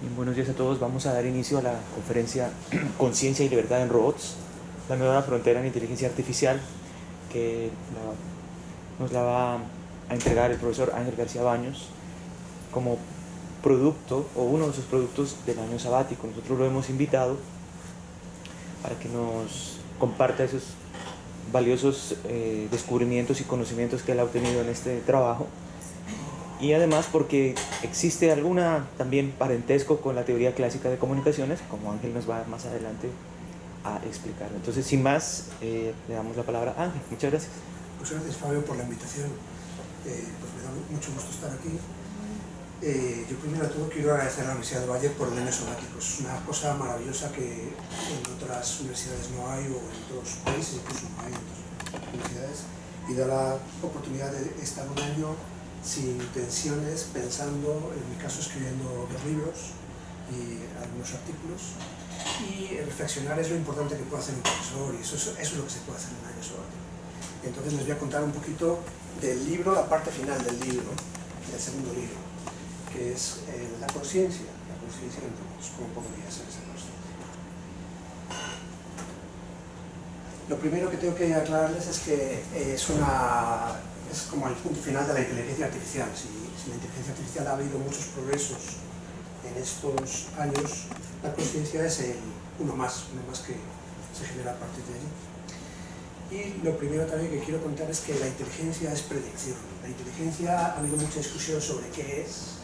Bien, buenos días a todos. Vamos a dar inicio a la conferencia Conciencia y Libertad en Robots, la nueva frontera en inteligencia artificial, que nos la va a entregar el profesor Ángel García Baños como producto o uno de sus productos del año sabático. Nosotros lo hemos invitado para que nos comparta esos valiosos descubrimientos y conocimientos que él ha obtenido en este trabajo. Y además porque existe alguna también parentesco con la teoría clásica de comunicaciones, como Ángel nos va más adelante a explicar. Entonces, sin más, le damos la palabra a Ángel. Muchas gracias. Muchas gracias, Fabio, por la invitación. Pues me da mucho gusto estar aquí. Yo primero de todo quiero agradecer a la Universidad de Valle por el año sabático. Es una cosa maravillosa que en otras universidades no hay, o en otros países incluso no hay, en otras universidades, y da la oportunidad de estar un año sin tensiones, pensando, en mi caso escribiendo 2 libros y algunos artículos, y reflexionar es lo importante que puede hacer un profesor, y eso es lo que se puede hacer en un año sabático. Entonces les voy a contar un poquito del libro, la parte final del libro, del segundo libro, que es la conciencia en todos, cómo podría ser esa conciencia. Lo primero que tengo que aclararles es que es como el punto final de la inteligencia artificial. Si la inteligencia artificial ha habido muchos progresos en estos años, la conciencia es uno más que se genera a partir de allí. Y lo primero también que quiero contar es que la inteligencia es predicción. La inteligencia, ha habido mucha discusión sobre qué es,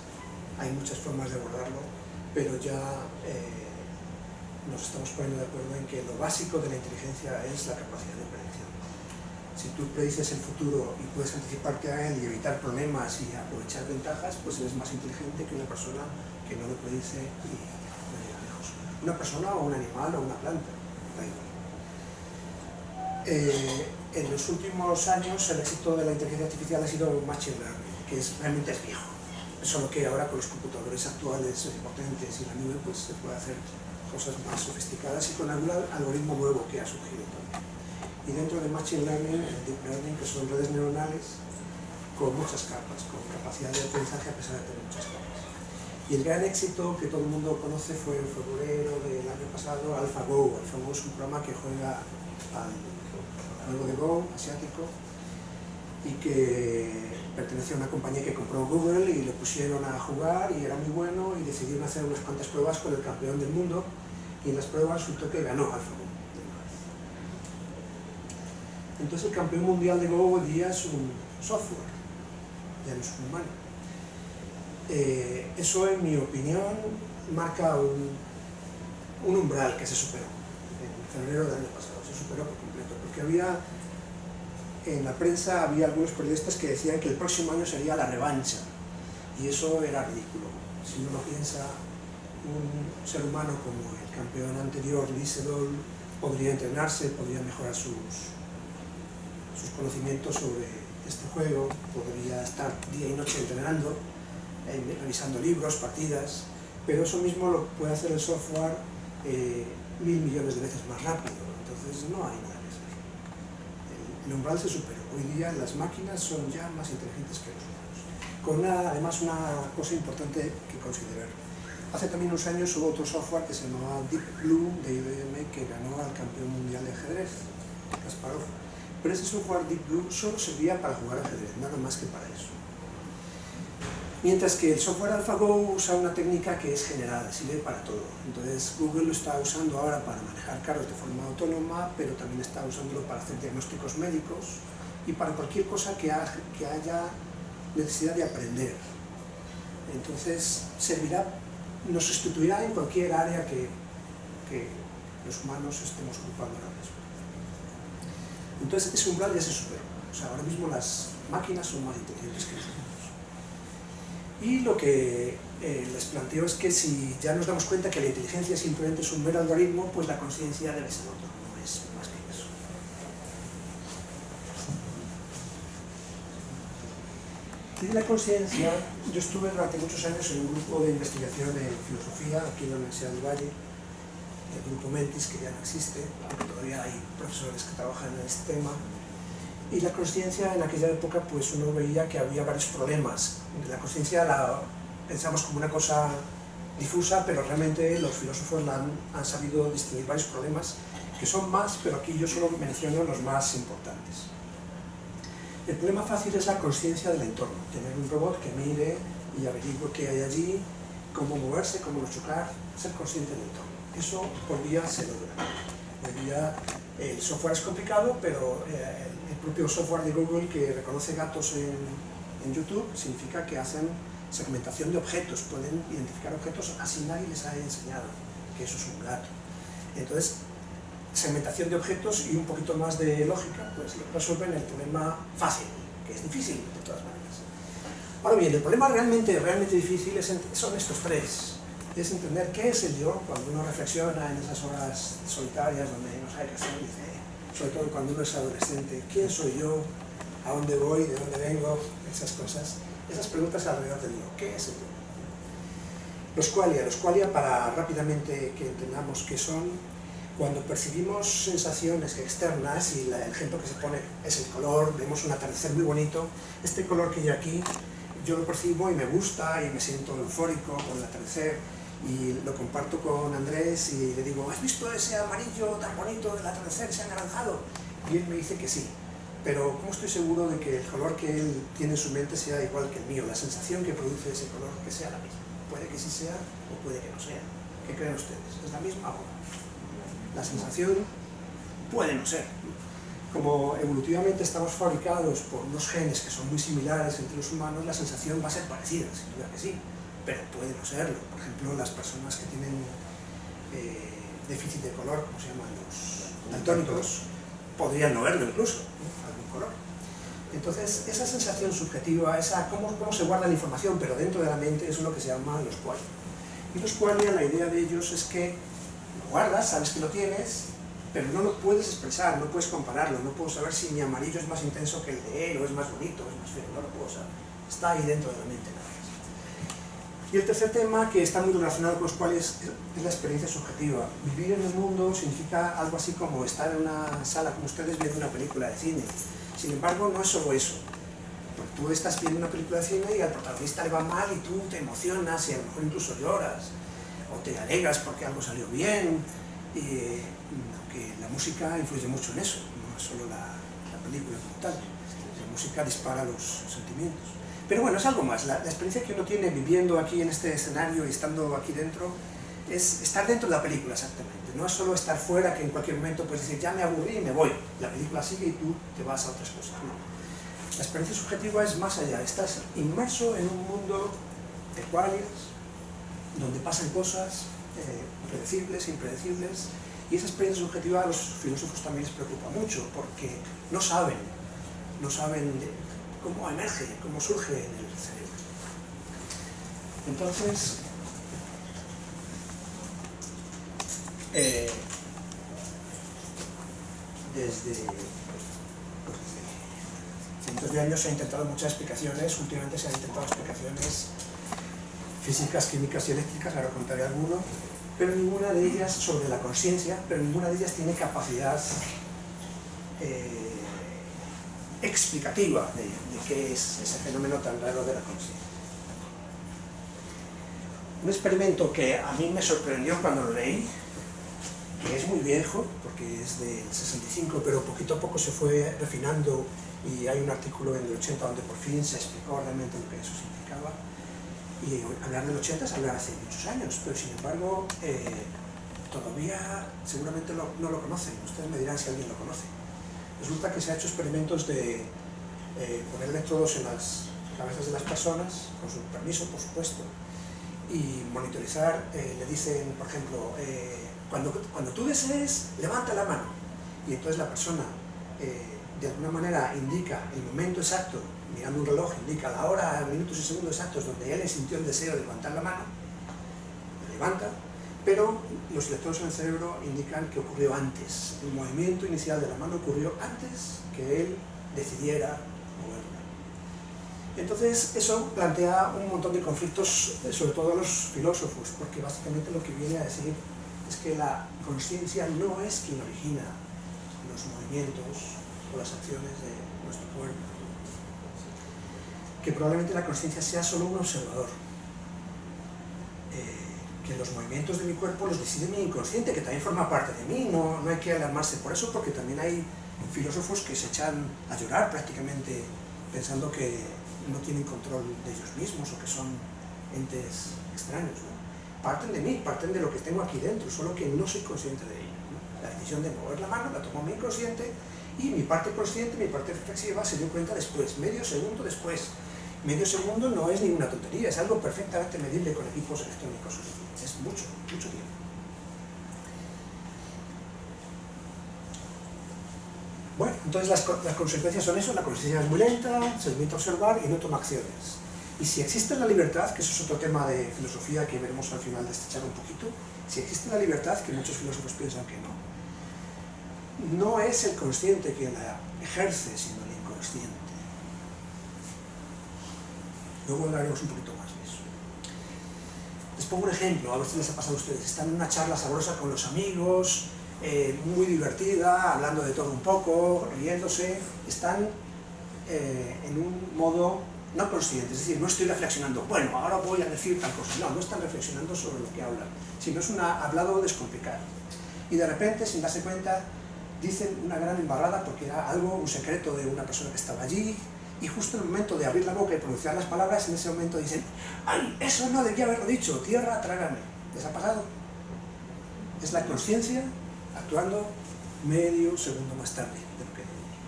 hay muchas formas de abordarlo, pero ya nos estamos poniendo de acuerdo en que lo básico de la inteligencia es la capacidad de predicción. Si tú predices el futuro y puedes anticiparte a él y evitar problemas y aprovechar ventajas, pues eres más inteligente que una persona que no lo predice y no llega lejos. Una persona o un animal o una planta, da igual. En los últimos años el éxito de la inteligencia artificial ha sido machine learning, que realmente es viejo. Solo que ahora con los computadores actuales potentes y la nube, pues se puede hacer cosas más sofisticadas, y con algún algoritmo nuevo que ha surgido también. Y dentro de machine learning, el deep learning, que son redes neuronales con muchas capas, con capacidad de aprendizaje a pesar de tener muchas capas. Y el gran éxito que todo el mundo conoce fue en febrero del año pasado AlphaGo. AlphaGo es un programa que juega al juego de Go asiático y que pertenece a una compañía que compró Google, y lo pusieron a jugar y era muy bueno, y decidieron hacer unas cuantas pruebas con el campeón del mundo, y en las pruebas resultó que ganó AlphaGo. Entonces el campeón mundial de Go hoy día es un software, ya no es un humano. Eso, en mi opinión, marca un umbral que se superó. En febrero del año pasado se superó por completo, porque en la prensa había algunos periodistas que decían que el próximo año sería la revancha, y eso era ridículo. Si uno piensa, un ser humano como el campeón anterior, Lee Sedol, podría entrenarse, podría mejorar sus conocimientos sobre este juego, podría estar día y noche entrenando, revisando libros, partidas, pero eso mismo lo puede hacer el software 1000 millones de veces más rápido. Entonces no hay nada que hacer. El umbral se superó. Hoy día las máquinas son ya más inteligentes que los humanos. Con además una cosa importante que considerar. Hace también unos años hubo otro software que se llamaba Deep Blue de IBM, que ganó al campeón mundial de ajedrez, Kasparov. Pero ese software Deep Blue solo servía para jugar ajedrez, nada más que para eso. Mientras que el software AlphaGo usa una técnica que es general, sirve para todo. Entonces Google lo está usando ahora para manejar carros de forma autónoma, pero también está usándolo para hacer diagnósticos médicos y para cualquier cosa que haya necesidad de aprender. Entonces nos sustituirá en cualquier área que los humanos estemos ocupando ahora mismo. Entonces ese umbral ya se superó. O sea, ahora mismo las máquinas son más inteligentes que los humanos. Y lo que les planteo es que si ya nos damos cuenta que la inteligencia simplemente es un mero algoritmo, pues la conciencia debe ser otro, no es más que eso. Y de la conciencia, yo estuve durante muchos años en un grupo de investigación en filosofía aquí en la Universidad del Valle, el grupo Mentis, que ya no existe, aunque todavía hay profesores que trabajan en este tema. Y la conciencia, en aquella época, pues uno veía que había varios problemas. La conciencia la pensamos como una cosa difusa, pero realmente los filósofos han sabido distinguir varios problemas, que son más, pero aquí yo solo menciono los más importantes. El problema fácil es la consciencia del entorno, tener un robot que mire y averigüe qué hay allí, cómo moverse, cómo no chocar, ser consciente del entorno. Eso por día se logra. Hoy día el software es complicado, pero el propio software de Google que reconoce gatos en YouTube significa que hacen segmentación de objetos, pueden identificar objetos, así nadie les ha enseñado que eso es un gato. Entonces, segmentación de objetos y un poquito más de lógica, pues resuelven el problema fácil, que es difícil de todas maneras. Ahora bien, el problema realmente difícil son estos tres. Es entender qué es el yo, cuando uno reflexiona en esas horas solitarias donde no sabe qué hacer, dice, sobre todo cuando uno es adolescente, ¿quién soy yo? ¿A dónde voy? ¿De dónde vengo? Esas cosas, esas preguntas alrededor del yo. ¿Qué es el yo? Los qualia, para rápidamente que entendamos qué son, cuando percibimos sensaciones externas, y el ejemplo que se pone es el color, vemos un atardecer muy bonito, este color que hay aquí, yo lo percibo y me gusta y me siento eufórico con el atardecer, y lo comparto con Andrés y le digo, ¿has visto ese amarillo tan bonito del atardecer, ese anaranjado? Y él me dice que sí, pero ¿cómo estoy seguro de que el color que él tiene en su mente sea igual que el mío, la sensación que produce ese color que sea la misma? Puede que sí sea o puede que no sea. ¿Qué creen ustedes? ¿Es la misma o no? La sensación puede no ser. Como evolutivamente estamos fabricados por unos genes que son muy similares entre los humanos, la sensación va a ser parecida, sin duda que sí, pero puede no serlo. Por ejemplo, las personas que tienen déficit de color, como se llaman los daltónicos, podrían no verlo incluso, ¿no? Algún color. Entonces, esa sensación subjetiva, cómo se guarda la información, pero dentro de la mente, es lo que se llama los qualia. Y los qualia, la idea de ellos es que lo guardas, sabes que lo tienes, pero no lo puedes expresar, no puedes compararlo, no puedo saber si mi amarillo es más intenso que el de él, o es más bonito, o es más feo, no lo puedo saber. Está ahí dentro de la mente nada más. Y el tercer tema, que está muy relacionado con los cuales es la experiencia subjetiva. Vivir en el mundo significa algo así como estar en una sala, como ustedes viendo una película de cine. Sin embargo, no es solo eso. Porque tú estás viendo una película de cine y al protagonista le va mal y tú te emocionas y a lo mejor incluso lloras, o te alegras porque algo salió bien, aunque la música influye mucho en eso, no es solo la película como tal. La música dispara los sentimientos. Pero bueno, es algo más. La experiencia que uno tiene viviendo aquí en este escenario y estando aquí dentro es estar dentro de la película exactamente. No es solo estar fuera, que en cualquier momento puedes decir, ya me aburrí y me voy. La película sigue y tú te vas a otras cosas. No. La experiencia subjetiva es más allá. Estás inmerso en un mundo de qualias, donde pasan cosas predecibles, impredecibles, y esa experiencia subjetiva a los filósofos también les preocupa mucho, porque no saben cómo emerge, cómo surge en el cerebro. Entonces, desde cientos de años se han intentado muchas explicaciones, últimamente se han intentado explicaciones físicas, químicas y eléctricas, ahora contaré alguno, pero ninguna de ellas sobre la conciencia, pero ninguna de ellas tiene capacidad explicativa de qué es ese fenómeno tan raro de la conciencia. Un experimento que a mí me sorprendió cuando lo leí, que es muy viejo, porque es del 65, pero poquito a poco se fue refinando y hay un artículo en el 80 donde por fin se explicó realmente lo que eso significaba. Y hablar del 80 es hablar hace muchos años, pero sin embargo todavía seguramente no lo conocen. Ustedes me dirán si alguien lo conoce. Resulta que se han hecho experimentos de poner electrodos en las cabezas de las personas, con su permiso, por supuesto, y monitorizar. Le dicen, por ejemplo, cuando tú desees, levanta la mano. Y entonces la persona de alguna manera indica el momento exacto, mirando un reloj, indica la hora, minutos y segundos exactos donde él sintió el deseo de levantar la mano, levanta, pero los electrodos en el cerebro indican que ocurrió antes. El movimiento inicial de la mano ocurrió antes que él decidiera moverla. Entonces eso plantea un montón de conflictos, sobre todo a los filósofos, porque básicamente lo que viene a decir es que la conciencia no es quien origina los movimientos o las acciones de nuestro cuerpo, que probablemente la conciencia sea solo un observador. que los movimientos de mi cuerpo los decide mi inconsciente, que también forma parte de mí, no hay que alarmarse por eso, porque también hay filósofos que se echan a llorar prácticamente pensando que no tienen control de ellos mismos o que son entes extraños, ¿no? Parten de mí, parten de lo que tengo aquí dentro, solo que no soy consciente de ello, ¿no? La decisión de mover la mano la tomó mi inconsciente y mi parte consciente, mi parte reflexiva se dio cuenta después, medio segundo después. Medio segundo no es ninguna tontería, es algo perfectamente medible con equipos electrónicos. Es mucho, mucho tiempo. Bueno, entonces las consecuencias son eso, la conciencia es muy lenta, se limita a observar y no toma acciones. Y si existe la libertad, que eso es otro tema de filosofía que veremos al final de este charla un poquito, si existe la libertad, que muchos filósofos piensan que no es el consciente quien la ejerce, sino el inconsciente. Luego hablaremos un poquito más de eso. Les pongo un ejemplo, a ver si les ha pasado a ustedes. Están en una charla sabrosa con los amigos, muy divertida, hablando de todo un poco, riéndose. Están en un modo no consciente, es decir, no estoy reflexionando, bueno, ahora voy a decir tal cosa. No están reflexionando sobre lo que hablan, sino es un hablado descomplicado. Y de repente, sin darse cuenta, dicen una gran embarrada porque era algo, un secreto de una persona que estaba allí. Y justo en el momento de abrir la boca y pronunciar las palabras, en ese momento dicen: ¡ay, eso no debía haberlo dicho! ¡Tierra, trágame! ¿Les ha pasado? Es la conciencia actuando medio segundo más tarde de lo que debía.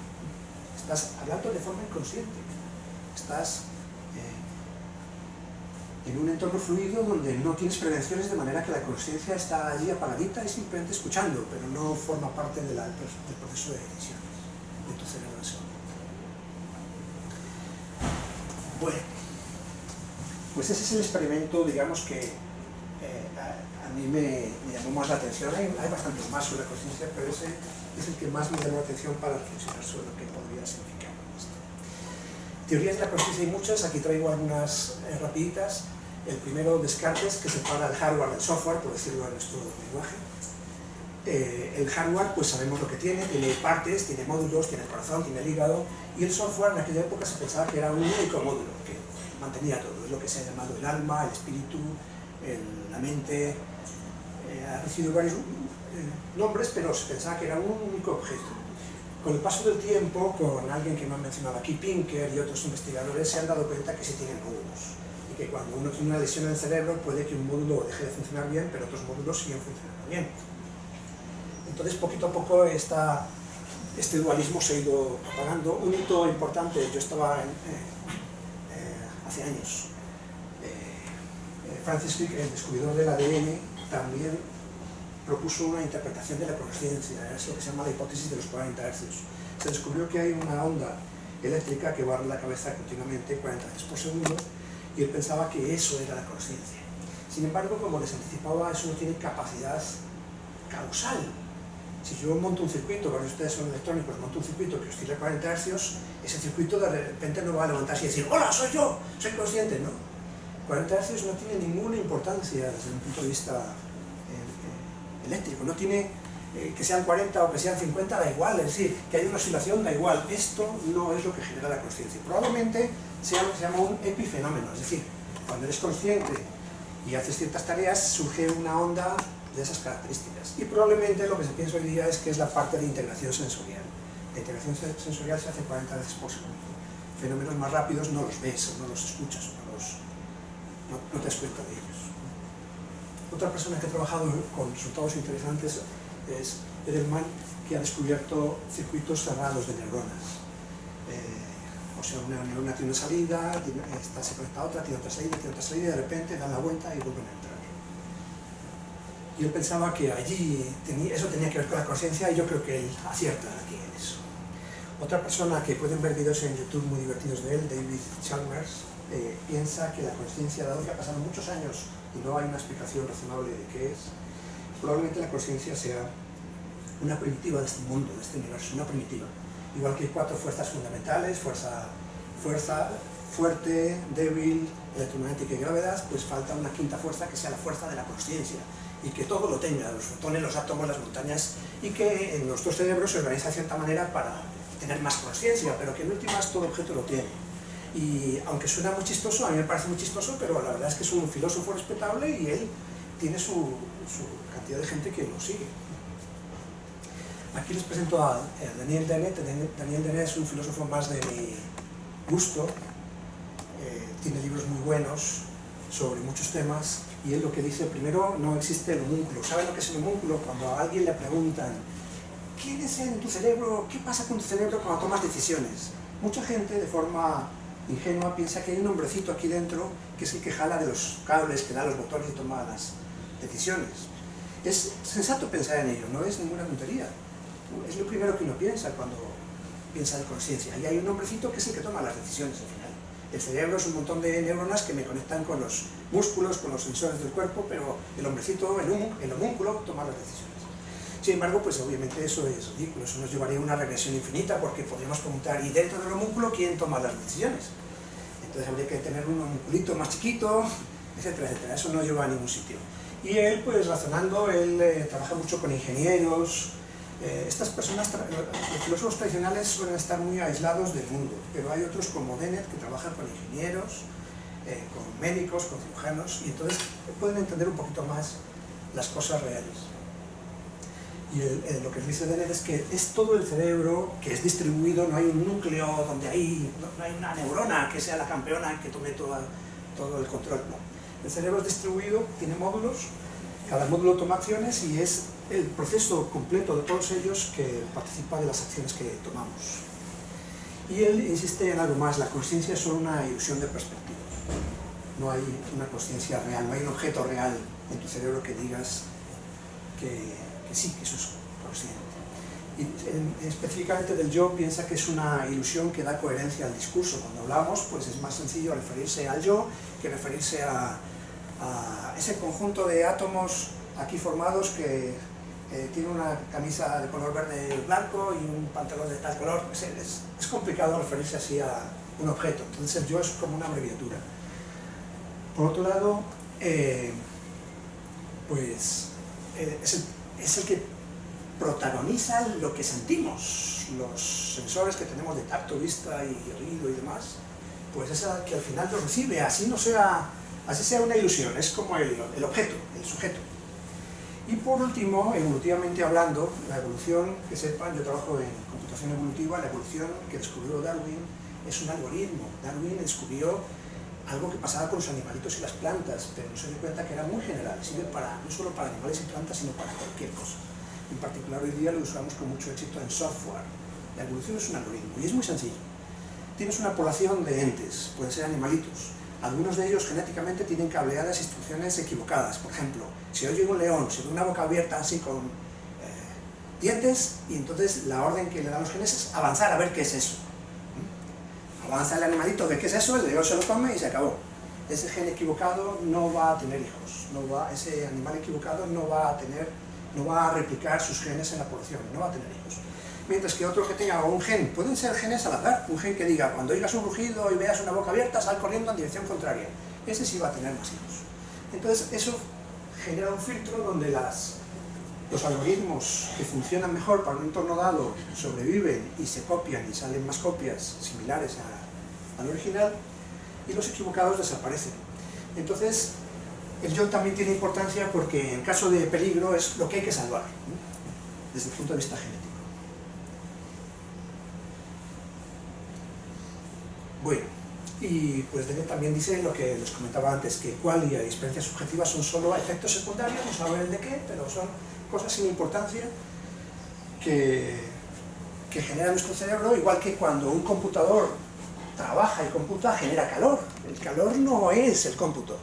Estás hablando de forma inconsciente. Estás en un entorno fluido donde no tienes prevenciones, de manera que la conciencia está allí apagadita y simplemente escuchando, pero no forma parte del proceso de decisiones de tu cerebro en ese momento. Bueno, pues ese es el experimento, digamos, que a mí me llamó más la atención. Hay bastantes más sobre la conciencia, pero ese es el que más me llamó la atención para reflexionar sobre lo que podría significar esto. Teorías de la conciencia hay muchas, aquí traigo algunas rapiditas. El primero, Descartes, que separa el hardware del software, por decirlo en nuestro lenguaje. El hardware, pues sabemos lo que tiene partes, tiene módulos, tiene el corazón, tiene el hígado, y el software en aquella época se pensaba que era un único módulo, que mantenía todo, es lo que se ha llamado el alma, el espíritu, la mente, ha recibido varios nombres, pero se pensaba que era un único objeto. Con el paso del tiempo, con alguien que me han mencionado aquí, Pinker y otros investigadores, se han dado cuenta que sí tienen módulos, y que cuando uno tiene una lesión en el cerebro puede que un módulo deje de funcionar bien, pero otros módulos siguen funcionando bien. Entonces, poquito a poco, este dualismo se ha ido apagando. Un hito importante, yo estaba hace años, Francis Crick, el descubridor del ADN, también propuso una interpretación de la conciencia, es lo que se llama la hipótesis de los 40 Hz. Se descubrió que hay una onda eléctrica que barre la cabeza continuamente, 40 Hz por segundo, y él pensaba que eso era la conciencia. Sin embargo, como les anticipaba, eso no tiene capacidad causal. Si yo monto un circuito, porque ustedes son electrónicos, monto un circuito que oscila a 40 Hz, ese circuito de repente no va a levantarse y decir: ¡hola, soy yo! ¡Soy consciente! ¿No? 40 Hz no tiene ninguna importancia desde un punto de vista eléctrico. No tiene que sean 40 o que sean 50, da igual. Es decir, que haya una oscilación, da igual. Esto no es lo que genera la consciencia. Probablemente sea lo que se llama un epifenómeno. Es decir, cuando eres consciente y haces ciertas tareas, surge una onda de esas características. Y probablemente lo que se piensa hoy día es que es la parte de integración sensorial. La integración sensorial se hace 40 veces por segundo. Fenómenos más rápidos no los ves, o no los escuchas, no te das cuenta de ellos. Otra persona que ha trabajado con resultados interesantes es Edelman, que ha descubierto circuitos cerrados de neuronas. O sea, una neurona tiene una salida, se conecta a otra, tiene otra salida, y de repente dan la vuelta y vuelven a entrar. Y él pensaba que allí eso tenía que ver con la conciencia, y yo creo que él acierta aquí en eso. Otra persona que pueden ver vídeos en YouTube muy divertidos de él, David Chalmers, piensa que la conciencia, dado que ha pasado muchos años y no hay una explicación razonable de qué es, probablemente la conciencia sea una primitiva de este mundo, de este universo, una primitiva. Igual que hay 4 fuerzas fundamentales, fuerza fuerte, débil, electromagnética y gravedad, pues falta una quinta fuerza que sea la fuerza de la conciencia, y que todo lo tenga, los fotones, los átomos, las montañas, y que en nuestro cerebro se organiza de cierta manera para tener más conciencia, pero que en últimas todo objeto lo tiene. Y aunque suena muy chistoso, a mí me parece muy chistoso, pero la verdad es que es un filósofo respetable, y él tiene su cantidad de gente que lo sigue. Aquí les presento a Daniel Dennett. Daniel Dennett es un filósofo más de mi gusto, tiene libros muy buenos sobre muchos temas, y él lo que dice, primero, no existe el homúnculo. ¿Saben lo que es el homúnculo? Cuando a alguien le preguntan, ¿quién es en tu cerebro? ¿Qué pasa con tu cerebro cuando tomas decisiones? Mucha gente, de forma ingenua, piensa que hay un hombrecito aquí dentro que es el que jala de los cables, que da los botones y toma las decisiones. Es sensato pensar en ello, no es ninguna tontería. Es lo primero que uno piensa cuando piensa de conciencia. Y hay un hombrecito que es el que toma las decisiones al final. El cerebro es un montón de neuronas que me conectan con los músculos, con los sensores del cuerpo, pero el hombrecito, el homúnculo, toma las decisiones. Sin embargo, pues obviamente eso es ridículo, eso nos llevaría a una regresión infinita, porque podríamos preguntar, ¿y dentro del homúnculo quién toma las decisiones? Entonces habría que tener un homúnculito más chiquito, etcétera, etcétera. Eso no lleva a ningún sitio. Y él, pues razonando, él trabaja mucho con ingenieros. Estas personas, los filósofos tradicionales, suelen estar muy aislados del mundo, pero hay otros como Dennett que trabajan con ingenieros, con médicos, con cirujanos, y entonces pueden entender un poquito más las cosas reales. Y lo que dice Dennett es que es todo el cerebro que es distribuido, no hay un núcleo donde no hay una neurona que sea la campeona que tome todo el control. No. El cerebro es distribuido, tiene módulos, cada módulo toma acciones y es el proceso completo de todos ellos que participa de las acciones que tomamos. Y él insiste en algo más, la consciencia es solo una ilusión de perspectiva. No hay una consciencia real, no hay un objeto real en tu cerebro que digas que sí, que eso es consciente. Y específicamente del yo piensa que es una ilusión que da coherencia al discurso. Cuando hablamos, pues es más sencillo referirse al yo que referirse a ese conjunto de átomos aquí formados que tiene una camisa de color verde blanco y un pantalón de tal color. Es complicado referirse así a un objeto, entonces el yo es como una abreviatura. Por otro lado, pues es el que protagoniza lo que sentimos. Los sensores que tenemos de tacto, vista y oído y demás, pues es el que al final lo recibe, así sea una ilusión, es como el objeto, el sujeto. Y por último, evolutivamente hablando, la evolución, que sepan, yo trabajo en computación evolutiva, la evolución que descubrió Darwin es un algoritmo. Darwin descubrió algo que pasaba con los animalitos y las plantas, pero no se dio cuenta que era muy general, sirve no solo para animales y plantas, sino para cualquier cosa. En particular hoy día lo usamos con mucho éxito en software. La evolución es un algoritmo y es muy sencillo. Tienes una población de entes, pueden ser animalitos. Algunos de ellos genéticamente tienen cableadas instrucciones equivocadas. Por ejemplo, si oye un león, se ve una boca abierta así con dientes, y entonces la orden que le dan los genes es avanzar a ver qué es eso. Avanza el animalito, ve qué es eso, el león se lo come y se acabó. Ese gen equivocado no va a tener hijos, ese animal equivocado no va a replicar sus genes en la población, no va a tener hijos. Mientras que otro que tenga un gen, pueden ser genes al azar, un gen que diga, cuando oigas un rugido y veas una boca abierta, sal corriendo en dirección contraria. Ese sí va a tener más hijos. Entonces eso genera un filtro donde los algoritmos que funcionan mejor para un entorno dado sobreviven y se copian y salen más copias similares al original, y los equivocados desaparecen. Entonces el yo también tiene importancia porque en caso de peligro es lo que hay que salvar, ¿no? Desde el punto de vista genético. Bueno, y pues Dennett también dice lo que les comentaba antes, que qualia y experiencias subjetivas son solo efectos secundarios, no saben el de qué, pero son cosas sin importancia que genera nuestro cerebro, igual que cuando un computador trabaja y computa, genera calor. El calor no es el cómputo,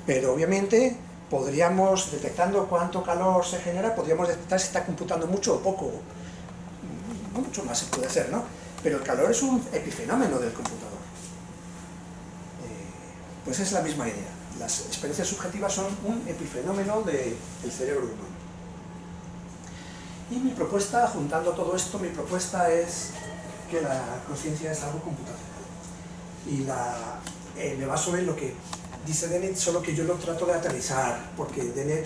pero obviamente podríamos, detectando cuánto calor se genera, podríamos detectar si está computando mucho o poco. Mucho más se puede hacer, ¿no? Pero el calor es un epifenómeno del computador. Pues es la misma idea. Las experiencias subjetivas son un epifenómeno del cerebro humano. Y mi propuesta, juntando todo esto, mi propuesta es que la conciencia es algo computacional. Y me baso en lo que dice Dennett, solo que yo lo trato de aterrizar, porque Dennett,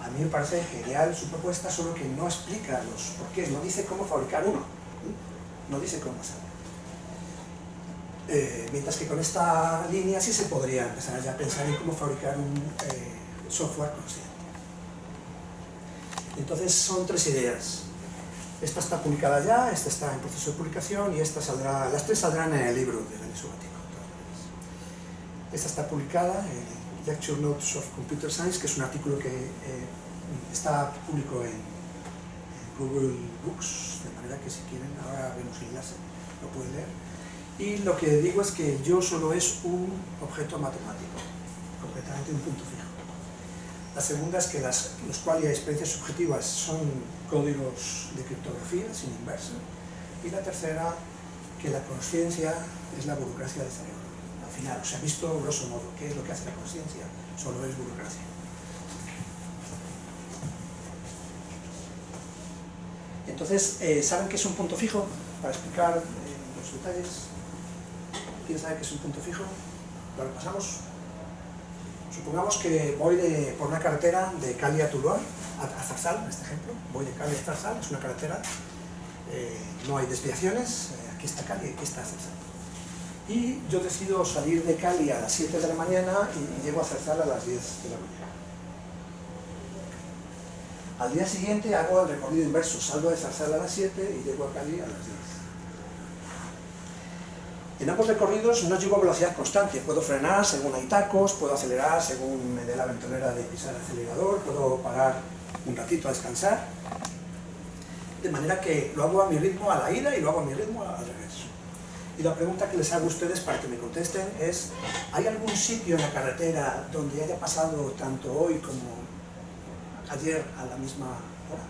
a mí me parece genial su propuesta, solo que no explica los porqués, no dice cómo fabricar uno, no dice cómo hacerlo. Mientras que con esta línea sí se podría empezar ya a pensar en cómo fabricar software consciente. Entonces son tres ideas. Esta está publicada ya, esta está en proceso de publicación y esta saldrá, las tres saldrán en el libro del año sabático. Esta está publicada en Lecture Notes of Computer Science, que es un artículo que está público en Google Books, de manera que si quieren, ahora vemos el enlace, lo pueden leer. Y lo que digo es que yo solo es un objeto matemático, completamente un punto fijo. La segunda es que los qualia y experiencias subjetivas son códigos de criptografía sin inversa. Y la tercera, que la conciencia es la burocracia del cerebro. Al final, os he visto grosso modo qué es lo que hace la conciencia, solo es burocracia. Entonces, ¿saben qué es un punto fijo? Para explicar los detalles. ¿Quién sabe qué es un punto fijo? Lo repasamos. Supongamos que voy por una carretera de Cali a Tuluá, a Zarzal, en este ejemplo. Voy de Cali a Zarzal, es una carretera, no hay desviaciones, aquí está Cali y aquí está Zarzal. Y yo decido salir de Cali a las 7 de la mañana y llego a Zarzal a las 10 de la mañana. Al día siguiente hago el recorrido inverso, salgo de Zarzal a las 7 y llego a Cali a las 10. En ambos recorridos no llego a velocidad constante, puedo frenar según hay tacos, puedo acelerar según me dé la ventolera de pisar el acelerador, puedo parar un ratito a descansar, de manera que lo hago a mi ritmo a la ida y lo hago a mi ritmo al regreso. Y la pregunta que les hago a ustedes para que me contesten es, ¿hay algún sitio en la carretera donde haya pasado tanto hoy como ayer a la misma hora?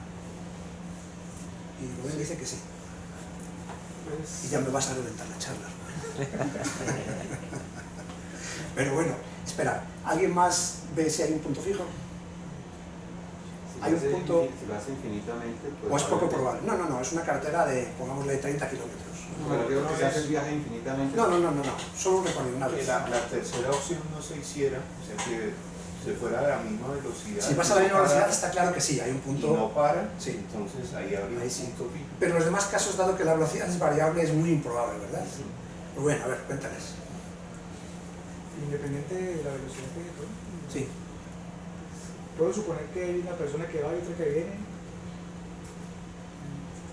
Y Rubén dice que sí. Y ya me vas a reventar la charla. Pero bueno, espera, ¿alguien más ve si hay un punto fijo? ¿Hay un punto? Si lo hace infinitamente, pues ¿O es poco probable? No, es una carretera de, pongámosle, 30 kilómetros. No, creo que se hace el viaje infinitamente. No, solo un recorrido una Que vez. la tercera opción no se hiciera, o sea, que se fuera a la misma velocidad. Si vas a la misma velocidad está claro que sí, hay un Y punto. no para, Sí. entonces ahí habría Ahí un sí. punto fijo. Pero en los demás casos, dado que la velocidad es variable, es muy improbable, ¿verdad? Pues bueno, a ver, cuéntales. Independiente de la velocidad que hay, ¿no? Sí. Puedo suponer que hay una persona que va y otra que viene.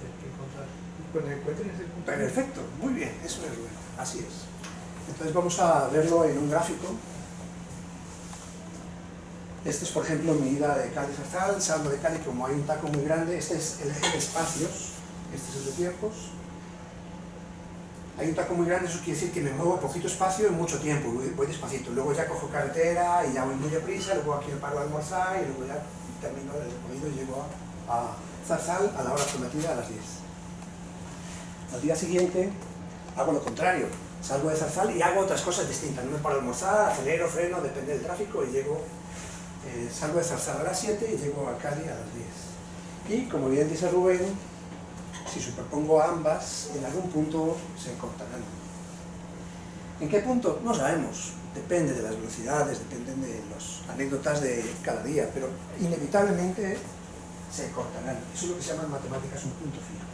Hay que encontrar. Y cuando encuentren ese punto. Perfecto, muy bien, eso es bueno, así es. Entonces vamos a verlo en un gráfico. Este es, por ejemplo, mi ida de Cali a Zarzal, salgo de Cali, como hay un taco muy grande, este es el eje de espacios, este es el de tiempos. Hay un taco muy grande, eso quiere decir que me muevo poquito espacio en mucho tiempo, voy despacito. Luego ya cojo carretera y ya voy muy deprisa, luego aquí me paro a almorzar y luego ya termino el recorrido y llego a Zarzal a la hora prometida a las 10. Al día siguiente hago lo contrario, salgo de Zarzal y hago otras cosas distintas. No me paro a almorzar, acelero, freno, depende del tráfico y llego, salgo de Zarzal a las 7 y llego a Cali a las 10. Y como bien dice Rubén, si superpongo ambas, en algún punto se cortarán. ¿En qué punto? No sabemos. Depende de las velocidades, dependen de las anécdotas de cada día, pero inevitablemente se cortarán. Eso es lo que se llama en matemáticas un punto fijo.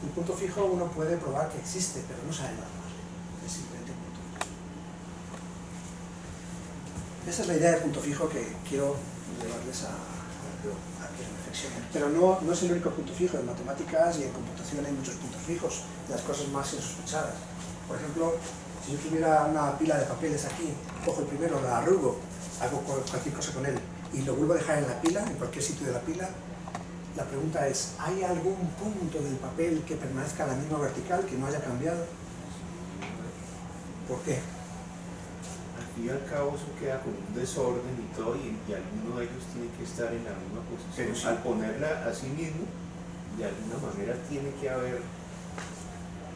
Un punto fijo uno puede probar que existe, pero no sabe nada más. Es simplemente un punto fijo. Esa es la idea de punto fijo que quiero llevarles a que reflexionen. Pero no es el único punto fijo. En matemáticas y en computación hay muchos puntos fijos, de las cosas más insospechadas. Por ejemplo, si yo tuviera una pila de papeles aquí, cojo el primero, lo arrugo, hago cualquier cosa con él y lo vuelvo a dejar en la pila, en cualquier sitio de la pila, la pregunta es, ¿hay algún punto del papel que permanezca a la misma vertical, que no haya cambiado? ¿Por qué? Al fin y al cabo eso queda con un desorden y todo, y alguno de ellos tiene que estar en la misma posición. Pero sí. Al ponerla a sí mismo, de alguna manera tiene que haber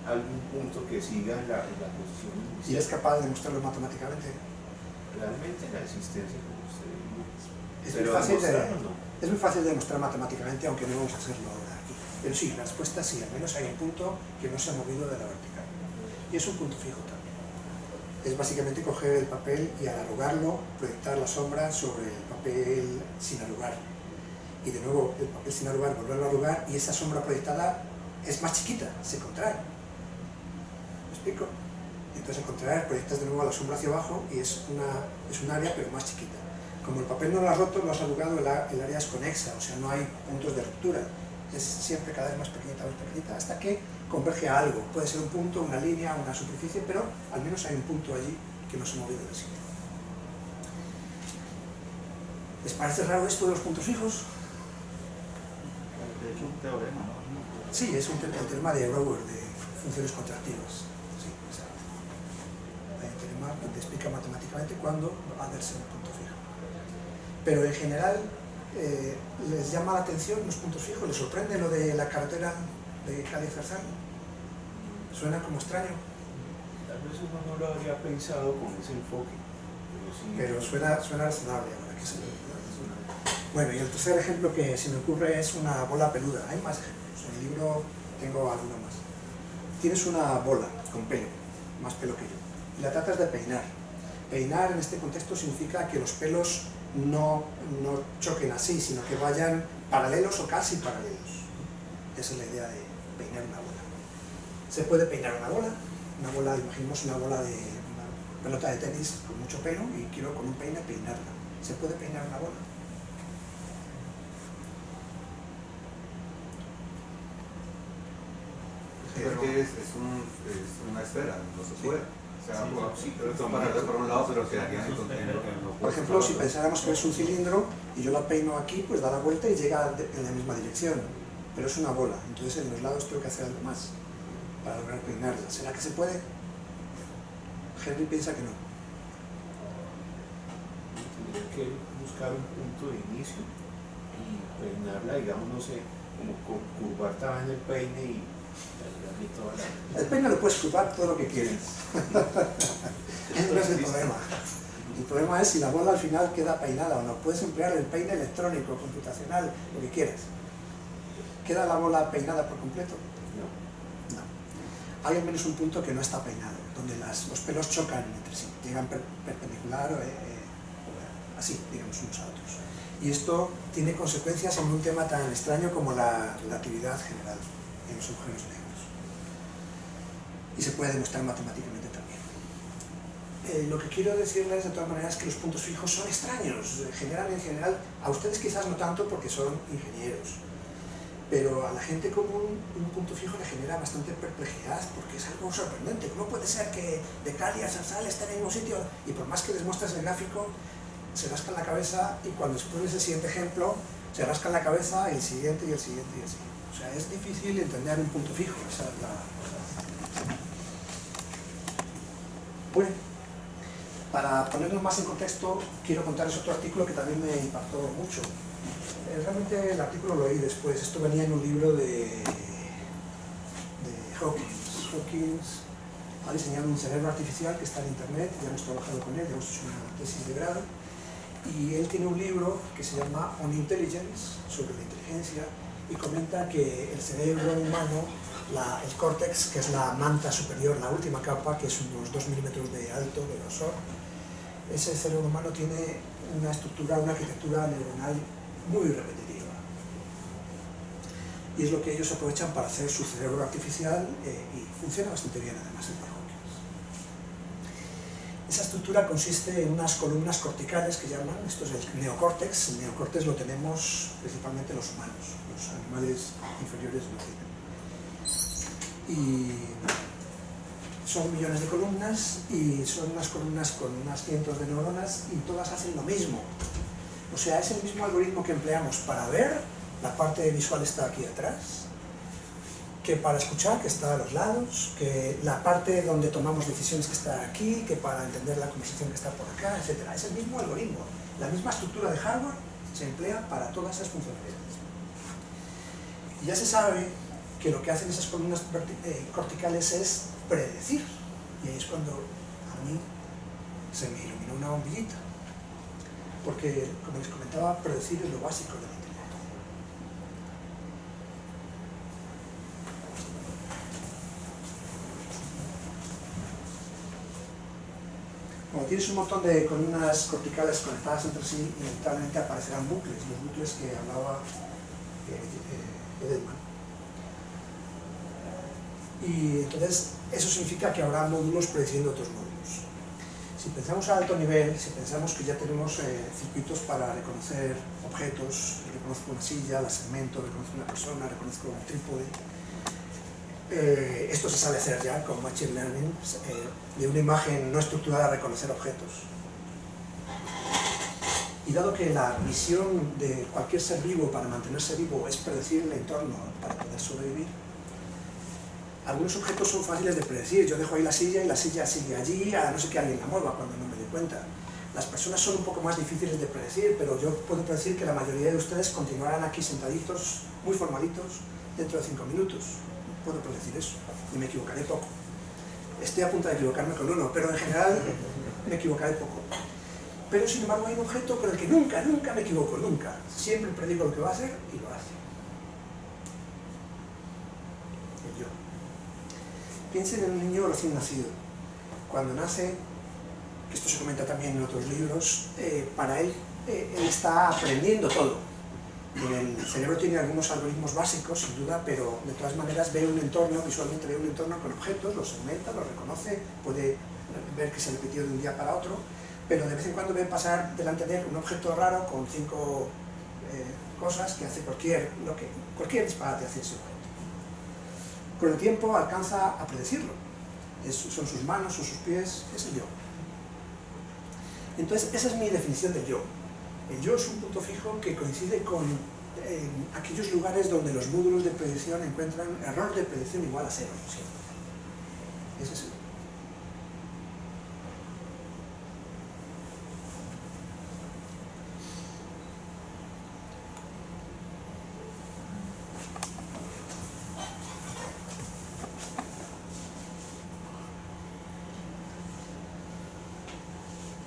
algún punto que siga en la posición ¿Y inicial. es capaz de demostrarlo matemáticamente? Realmente la existencia, como usted dijo. Es Pero muy fácil demostrarlo no. Es muy fácil de demostrar matemáticamente, aunque no vamos a hacerlo ahora aquí. Pero sí, la respuesta sí, al menos hay un punto que no se ha movido de la vertical. Y es un punto fijo también. Es básicamente coger el papel y al arrugarlo, proyectar la sombra sobre el papel sin arrugar. Y de nuevo, el papel sin arrugar, volverlo a arrugar, y esa sombra proyectada es más chiquita, se contrae. ¿Me explico? Entonces al contraer, proyectas de nuevo la sombra hacia abajo y es un área pero más chiquita. como el papel no lo has roto, lo has arrugado, el área es conexa, o sea, no hay puntos de ruptura. Es siempre cada vez más pequeñita, hasta que converge a algo. Puede ser un punto, una línea, una superficie, pero al menos hay un punto allí que no se ha movido del sitio. ¿Les parece raro esto de los puntos fijos? De hecho, un teorema, ¿no? Sí, es el teorema de Brouwer, de funciones contractivas. Sí, exacto. Hay un teorema donde explica matemáticamente cuándo va a darse un punto fijo. Pero en general, ¿les llama la atención los puntos fijos? ¿Les sorprende lo de la carretera de Cádiz-Zarzal? ¿Suena como extraño? Tal vez uno no lo habría pensado con ese enfoque, Pero suena razonable ahora que se ve. Bueno, y el tercer ejemplo que se me ocurre es una bola peluda. Hay más ejemplos, en el libro tengo alguno más. Tienes una bola con pelo, más pelo que yo, y la tratas de peinar. Peinar en este contexto significa que los pelos no choquen así, sino que vayan paralelos o casi paralelos. Esa es la idea de peinar una bola. Se puede peinar una bola, imaginemos una bola de una pelota de tenis con mucho pelo y quiero con un peine peinarla. ¿Se puede peinar una bola? Pero que es una esfera, no se puede. O sea, son paralelos por un lado, pero quedarían en Por ejemplo, si pensáramos que es un cilindro y yo la peino aquí, pues da la vuelta y llega en la misma dirección. Pero es una bola, entonces en los lados tengo que hacer algo más para lograr peinarla. ¿Será que se puede? Henry piensa que no. tendría que buscar un punto de inicio y peinarla, digamos, no sé, como curvar también el peine y darle toda la... El peine lo puedes curvar todo lo que quieras. Ese no es el problema. El problema es si la bola al final queda peinada o no. Puedes emplear el peine electrónico, computacional, lo que quieras. ¿Queda la bola peinada por completo? No. Hay al menos un punto que no está peinado, donde los pelos chocan entre sí, llegan perpendicular o así, digamos, unos a otros. Y esto tiene consecuencias en un tema tan extraño como la relatividad general en los agujeros negros. Y se puede demostrar matemáticamente también. Lo que quiero decirles de todas maneras es que los puntos fijos son extraños, generan en general, a ustedes quizás no tanto porque son ingenieros, pero a la gente común un punto fijo le genera bastante perplejidad porque es algo sorprendente. ¿Cómo puede ser que de Cali a Zarzal esté en el mismo sitio? Y por más que les muestres el gráfico, se rascan la cabeza y cuando expones el siguiente ejemplo, se rascan la cabeza el siguiente y el siguiente y el siguiente. O sea, es difícil entender un punto fijo. Esa es la cosa. Bueno, para ponernos más en contexto, quiero contarles otro artículo que también me impactó mucho. Realmente el artículo lo oí después, esto venía en un libro de Hawkins. Hawkins ha diseñado un cerebro artificial que está en internet, ya hemos trabajado con él, ya hemos hecho una tesis de grado, y él tiene un libro que se llama On Intelligence, sobre la inteligencia, y comenta que el cerebro humano, el córtex, que es la manta superior, la última capa, que es unos 2 milímetros de alto, de grosor, ese cerebro humano tiene una estructura, una arquitectura neuronal muy repetitiva. Y es lo que ellos aprovechan para hacer su cerebro artificial y funciona bastante bien además el de Hawkins. Esa estructura consiste en unas columnas corticales que llaman, esto es el neocórtex. El neocórtex lo tenemos principalmente los humanos, los animales inferiores no tienen. Y son millones de columnas y son unas columnas con unas cientos de neuronas y todas hacen lo mismo. O sea, es el mismo algoritmo que empleamos para ver, la parte visual está aquí atrás, que para escuchar, que está a los lados, que la parte donde tomamos decisiones que está aquí, que para entender la conversación que está por acá, etc. Es el mismo algoritmo. La misma estructura de hardware se emplea para todas esas funcionalidades. Y ya se sabe que lo que hacen esas columnas corticales es predecir. Y ahí es cuando a mí se me iluminó una bombillita. Porque, como les comentaba, predecir es lo básico de la inteligencia. Cuando tienes un montón de columnas corticales conectadas entre sí, inevitablemente aparecerán bucles, los bucles que hablaba Edelman. Y entonces, eso significa que habrá módulos prediciendo otros módulos. Si pensamos a alto nivel, si pensamos que ya tenemos circuitos para reconocer objetos, reconozco una silla, la segmento, reconozco una persona, reconozco un trípode, esto se sabe hacer ya con Machine Learning, de una imagen no estructurada reconocer objetos. Y dado que la misión de cualquier ser vivo para mantenerse vivo es predecir el entorno para poder sobrevivir, algunos objetos son fáciles de predecir. Yo dejo ahí la silla y la silla sigue allí, a no ser que alguien la mueva cuando no me doy cuenta. Las personas son un poco más difíciles de predecir, pero yo puedo predecir que la mayoría de ustedes continuarán aquí sentaditos, muy formalitos, dentro de 5 minutos. Puedo predecir eso, y me equivocaré poco. Estoy a punto de equivocarme con uno, pero en general me equivocaré poco. Pero sin embargo hay un objeto con el que nunca me equivoco, nunca. Siempre predigo lo que va a hacer y lo hace. El yo. Piensen en un niño recién nacido. Cuando nace, que esto se comenta también en otros libros, para él, él está aprendiendo todo. El cerebro tiene algunos algoritmos básicos, sin duda, pero de todas maneras ve un entorno, visualmente ve un entorno con objetos, los segmenta, los reconoce, puede ver que se ha repetido de un día para otro, pero de vez en cuando ve pasar delante de él un objeto raro con 5 cosas que hace cualquier disparate hace ese objeto. Con el tiempo alcanza a predecirlo. Son sus manos, son sus pies, es el yo. Entonces, esa es mi definición del yo. El yo es un punto fijo que coincide con aquellos lugares donde los módulos de predicción encuentran error de predicción igual a 0. Siempre. Ese es el yo.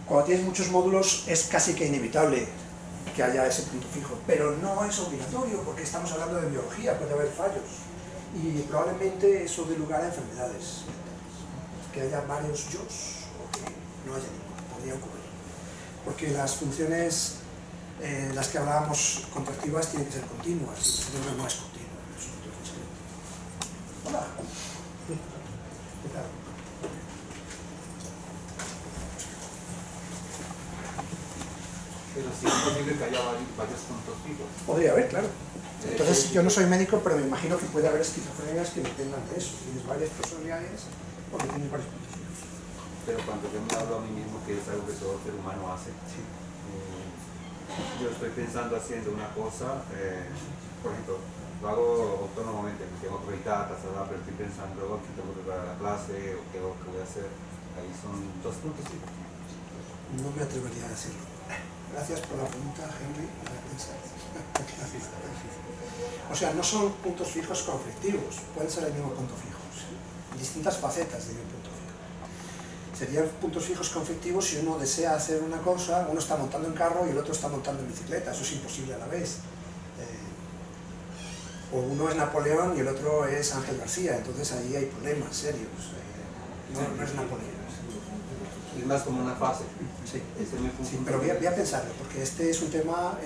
Cuando tienes muchos módulos es casi que inevitable que haya ese punto fijo, pero no es obligatorio porque estamos hablando de biología, puede haber fallos y probablemente eso dé lugar a enfermedades, que haya varios yos o que no haya ninguno, podría ocurrir, porque las funciones las que hablábamos contractivas tienen que ser continuas y el cerebro no es continuo, es un punto discreto. Hola. ¿Qué tal? Pero sí es posible que haya varios puntos fijos. Podría haber, claro. Entonces, yo no soy médico, pero me imagino que puede haber esquizofrenias que dependan de eso. Tienes varias personalidades porque tienes varios puntos fijos. Pero cuando yo me hablo a mí mismo, que es algo que todo ser humano hace, Sí. yo estoy pensando haciendo una cosa, por ejemplo, lo hago autónomamente, me tengo acreditada, pero estoy pensando que tengo que preparar la clase o qué voy a hacer. Ahí son 2 puntos fijos. No me atrevería a decirlo. Gracias por la pregunta, Henry. O sea, no son puntos fijos conflictivos, pueden ser el mismo punto fijo. ¿Sí? Distintas facetas de un punto fijo. Serían puntos fijos conflictivos si uno desea hacer una cosa, uno está montando en carro y el otro está montando en bicicleta. Eso es imposible a la vez. O uno es Napoleón y el otro es Ángel García, entonces ahí hay problemas serios. No es Napoleón. Es más como una fase. Sí, Ese es mi punto. sí, pero voy a pensarlo, porque este es un tema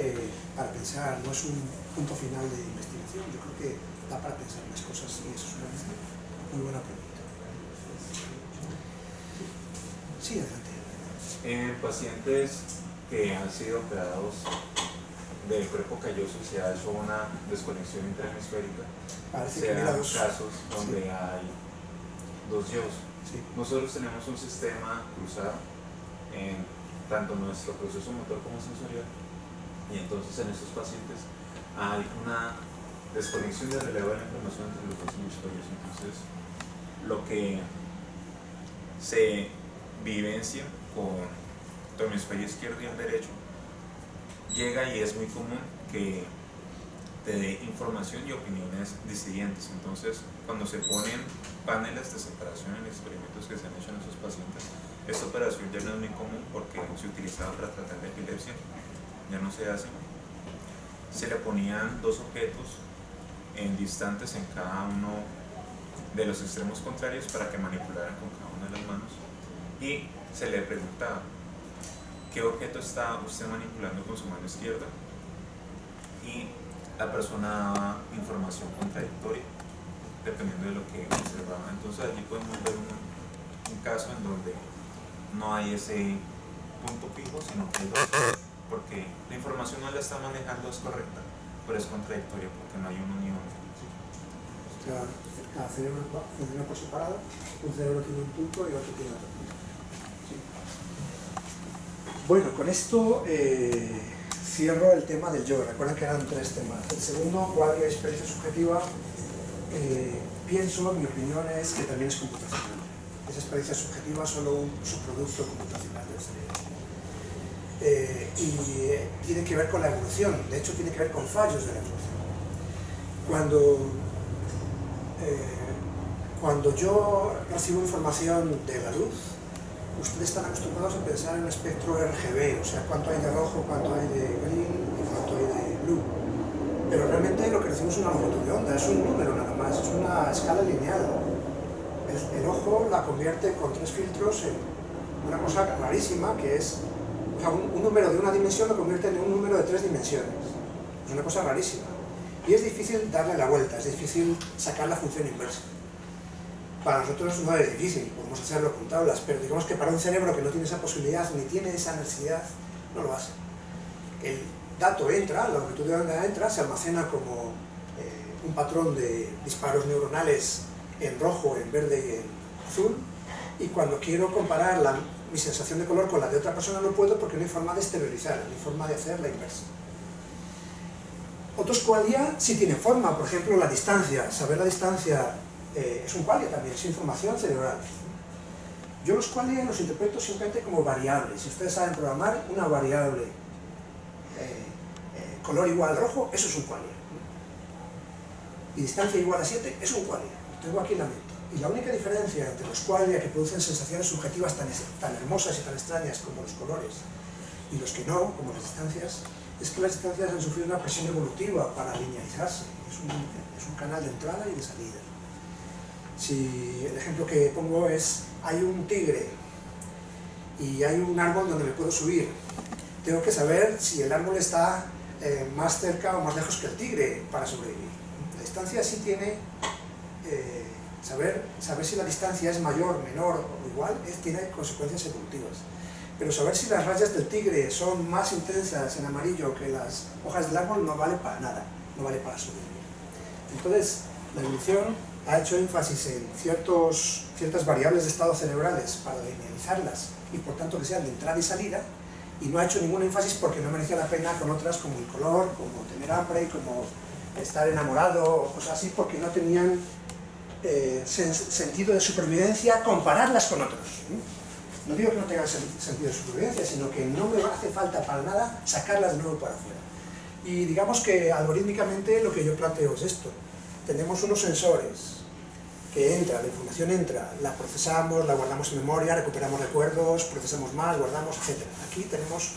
para pensar, no es un punto final de investigación. Yo creo que da para pensar las cosas y eso es una muy buena pregunta. Sí, adelante. En pacientes que han sido operados del cuerpo calloso se ha hecho una desconexión intrahemisférica. Parece Se que mira dan dos. casos donde Sí. hay 2 yos. Sí. Nosotros tenemos un sistema cruzado en tanto nuestro proceso motor como sensorial, y entonces en estos pacientes hay una desconexión de relevo de la información entre los 2 hemisferios. Entonces, lo que se vivencia con tu hemisferio izquierdo y el derecho llega, y es muy común que te dé información y opiniones disidentes. Entonces, cuando se ponen paneles de separación en experimentos que se han hecho en esos pacientes, esta operación ya no es muy común porque se utilizaba para tratar la epilepsia, ya no se hace. Se le ponían 2 objetos distantes en cada uno de los extremos contrarios para que manipularan con cada una de las manos, y se le preguntaba qué objeto está usted manipulando con su mano izquierda, y la persona daba información contradictoria dependiendo de lo que observaba. Entonces allí podemos ver un caso en donde no hay ese punto fijo, sino que hay dos, porque la información no la está manejando es correcta, pero es contradictoria porque no hay una unión. O sea, cada cerebro funciona por separado, un cerebro tiene un punto y otro tiene otro punto. Sí. Bueno, con esto cierro el tema del yo. Recuerden que eran 3 temas. El segundo, cuál es experiencia subjetiva, pienso, mi opinión es que también es computacional. Esa experiencia subjetiva es solo un subproducto computacional del cerebro. Y tiene que ver con la evolución, de hecho tiene que ver con fallos de la evolución. Cuando yo recibo información de la luz, ustedes están acostumbrados a pensar en un espectro RGB, o sea, cuánto hay de rojo, cuánto hay de green y cuánto hay de blue. Pero realmente lo que recibimos es una longitud de onda, es un número nada más, es una escala lineal. El ojo la convierte con 3 filtros en una cosa rarísima, que es, o sea, un número de una dimensión lo convierte en un número de 3 dimensiones. Es una cosa rarísima. Y es difícil darle la vuelta, es difícil sacar la función inversa. Para nosotros no es difícil, podemos hacerlo con tablas, pero digamos que para un cerebro que no tiene esa posibilidad ni tiene esa necesidad, no lo hace. El dato entra, la longitud de onda entra, se almacena como un patrón de disparos neuronales en rojo, en verde y en azul, y cuando quiero comparar mi sensación de color con la de otra persona no puedo porque no hay forma de exteriorizar, no hay forma de hacer la inversa. Otros qualia sí tienen forma, por ejemplo la distancia, saber la distancia es un qualia también, es información cerebral. Yo los qualia los interpreto simplemente como variables. Si ustedes saben programar una variable color igual rojo, eso es un qualia. Y distancia igual a 7 es un qualia. Lo tengo aquí en la mente. Y la única diferencia entre los qualia que producen sensaciones subjetivas tan hermosas y tan extrañas como los colores y los que no, como las distancias, es que las distancias han sufrido una presión evolutiva para linealizarse. Es un canal de entrada y de salida. Si el ejemplo que pongo es, hay un tigre y hay un árbol donde me puedo subir, tengo que saber si el árbol está más cerca o más lejos que el tigre para sobrevivir. La distancia sí tiene, saber si la distancia es mayor, menor o igual, tiene consecuencias evolutivas. Pero saber si las rayas del tigre son más intensas en amarillo que las hojas del árbol no vale para nada, no vale para sobrevivir. Entonces, la evolución ha hecho énfasis en ciertas variables de estado cerebrales para linealizarlas y por tanto que sean de entrada y salida, y no ha hecho ningún énfasis porque no merecía la pena con otras como el color, como tener hambre, como estar enamorado o cosas así, porque no tenían sentido de supervivencia compararlas con otros. No digo que no tengan sentido de supervivencia, sino que no me hace falta para nada sacarlas de nuevo para afuera. Y digamos que algorítmicamente lo que yo planteo es esto. Tenemos unos sensores que entra, la información entra, la procesamos, la guardamos en memoria, recuperamos recuerdos, procesamos más, guardamos, etc. Aquí tenemos